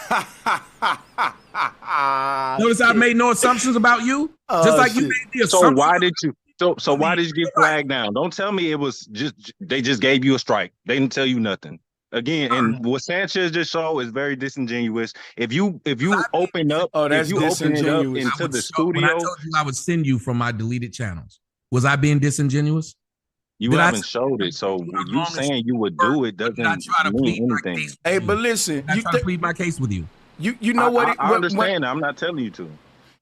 I made no assumptions about you. Just like you made the assumption. So why did you? So why did you get flagged down? Don't tell me it was just they just gave you a strike. They didn't tell you nothing. Again, and what Sanchez just showed is very disingenuous. If you open up, if you open it up into the studio, when I told you I would send you from my deleted channels, was I being disingenuous? You haven't showed it, so you saying you would do it doesn't mean anything. Hey, but listen, I try to plead my case with you. You know what? I understand. I'm not telling you to.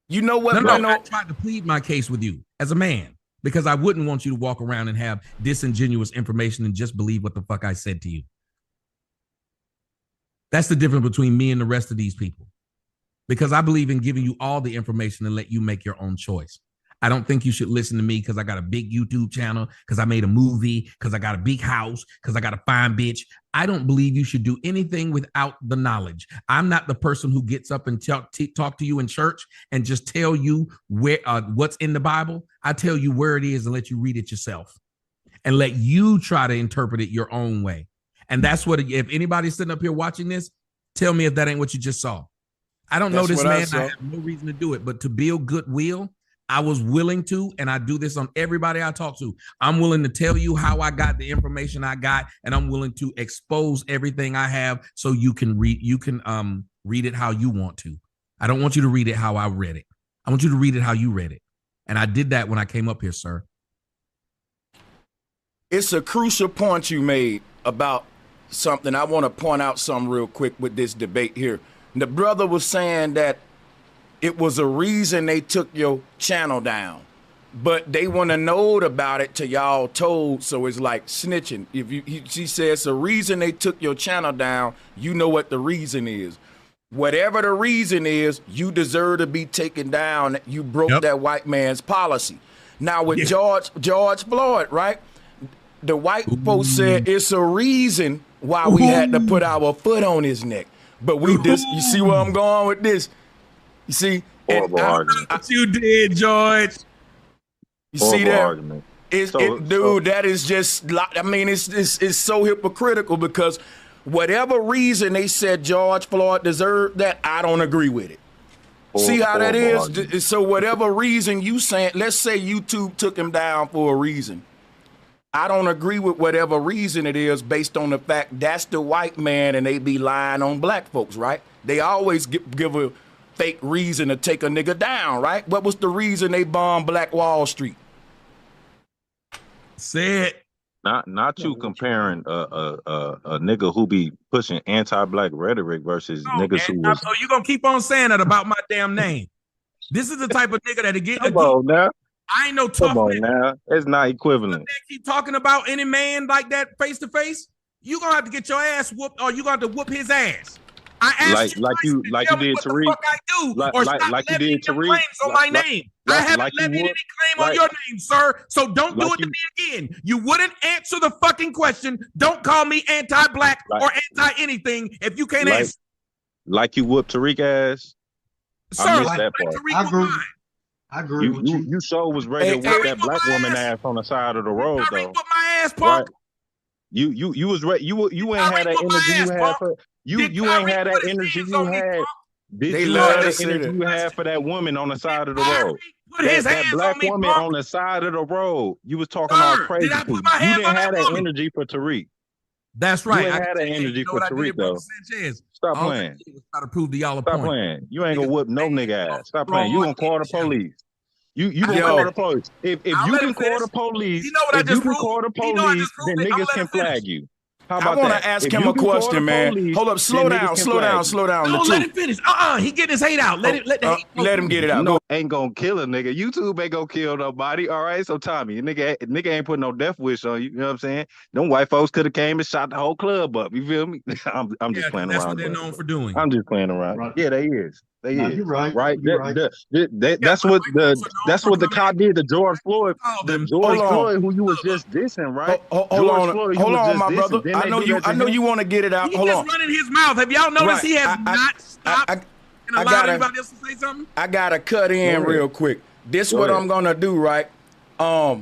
You know what? No, I tried to plead my case with you as a man because I wouldn't want you to walk around and have disingenuous information and just believe what the fuck I said to you. That's the difference between me and the rest of these people, because I believe in giving you all the information and let you make your own choice. I don't think you should listen to me because I got a big YouTube channel, because I made a movie, because I got a big house, because I got a fine bitch. I don't believe you should do anything without the knowledge. I'm not the person who gets up and talk to you in church and just tell you where what's in the Bible. I tell you where it is and let you read it yourself and let you try to interpret it your own way. And that's what, if anybody's sitting up here watching this, tell me if that ain't what you just saw. I don't know this man. I have no reason to do it, but to build goodwill, I was willing to, and I do this on everybody I talk to. I'm willing to tell you how I got the information I got, and I'm willing to expose everything I have so you can read. You can read it how you want to. I don't want you to read it how I read it. I want you to read it how you read it, and I did that when I came up here, sir. It's a crucial point you made about something. I want to point out something real quick with this debate here. The brother was saying that it was a reason they took your channel down, but they want to know about it till y'all told. So it's like snitching. She says it's a reason they took your channel down. You know what the reason is. Whatever the reason is, you deserve to be taken down. You broke that white man's policy. Now with George Floyd, right? The white folks said it's a reason why we had to put our foot on his neck. But we just, you see where I'm going with this? You see? What you did, George. You see that? Dude, that is just, I mean, it's so hypocritical because whatever reason they said George Floyd deserved that, I don't agree with it. See how that is? So whatever reason you saying, let's say YouTube took him down for a reason. I don't agree with whatever reason it is based on the fact that's the white man and they be lying on black folks, right? They always give a fake reason to take a nigga down, right? What was the reason they bombed Black Wall Street? Say it. Not you comparing a nigga who be pushing anti-black rhetoric versus niggas who was. So you gonna keep on saying that about my damn name? This is the type of nigga that get. Come on now. I ain't no tough. Come on now, it's not equivalent. Keep talking about any man like that face to face. you gonna have to get your ass whooped, or you gonna have to whoop his ass. I asked like you did Tariq. What the fuck I do, or stop like you levying did them Tariq. claims on my name. I haven't levied any claim on your name, sir. So don't do it to me again. You wouldn't answer the fucking question. Don't call me anti-black or anti-anything if you can't answer. Like you whooped Tariq ass. Sir, I missed that part. I agree with you. You sure was ready to whoop that black woman ass on the side of the road, though. Whoop my ass, punk. Right? You was ready. You ain't had that energy you had for you ain't had that energy you had. Did you have that energy you had for that woman on the side of the road? That black woman on the side of the road. You was talking all crazy. You didn't have that energy for Tariq. That's right. You ain't had that energy for Tariq, though. Stop playing. Try to prove to y'all a Stop point. playing. You ain't gonna whoop no nigga ass. Stop playing. You gonna call the police. You gonna call the police. If you can call the police, if you can call the police, then niggas can flag you. How about I want to ask him a question, man. Hold up, slow down. No, let him finish. He getting his hate out. Let him get it out. No, ain't gonna kill a nigga. YouTube ain't gonna kill nobody. All right, so Tommy, nigga ain't putting no death wish on you. You know what I'm saying? Them white folks could have came and shot the whole club up. You feel me? I'm just playing around. That's what they're known for doing. I'm just playing around. Right. Yeah, they is. You're right. Right. You're right. That's what the cop did to George Floyd. Floyd, who you was just dissing, right? Hold on, my brother. I know you want to get it out. He's just running his mouth. Have y'all noticed he has not stopped and allowed anybody else to say something? I gotta cut in real quick. This is what I'm gonna do, right? I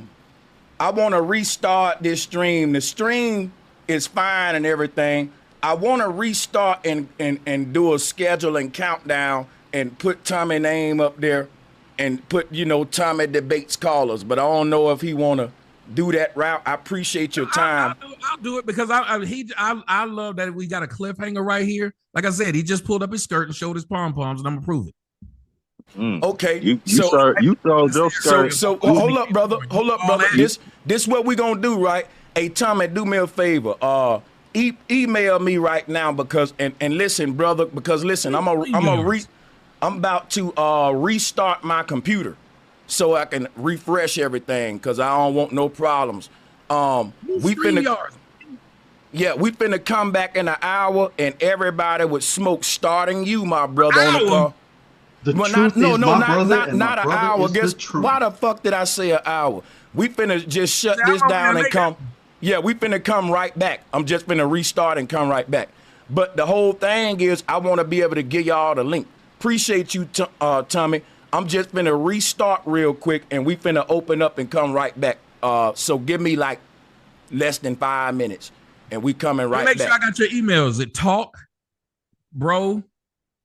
want to restart this stream. The stream is fine and everything. I want to restart and do a schedule and countdown and put Tommy's name up there and put, Tommy debates callers. But I don't know if he want to do that route. I appreciate your time. I'll do it because I love that we got a cliffhanger right here. Like I said, he just pulled up his skirt and showed his pom-poms, and I'm gonna prove it. Okay. You saw your skirt. So hold up, brother. This what we gonna do, right? Hey, Tommy, do me a favor. Email me right now because listen, brother, because listen, I'm about to restart my computer so I can refresh everything because I don't want no problems. We finna come back in an hour and everybody with smoke starting you, my brother, on the call. Not an hour. Why the fuck did I say an hour? We finna just shut this down and come. Yeah, we finna come right back. I'm just finna restart and come right back. But the whole thing is I want to be able to give y'all the link. Appreciate you, Tommy. I'm just finna restart real quick and we finna open up and come right back. So give me like less than 5 minutes and we coming right back. Make sure I got your email. Is it talk, bro?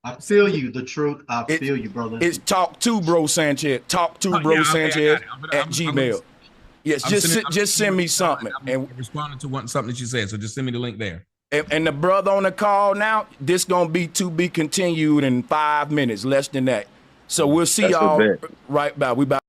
I feel you, the truth. I feel you, brother. It's talk to bro Sanchez. Talk to bro Sanchez at Gmail. Yes, just send me something. I'm responding to something that you said, so just send me the link there. And the brother on the call now, this gonna be to be continued in 5 minutes, less than that. So we'll see y'all right back. We back.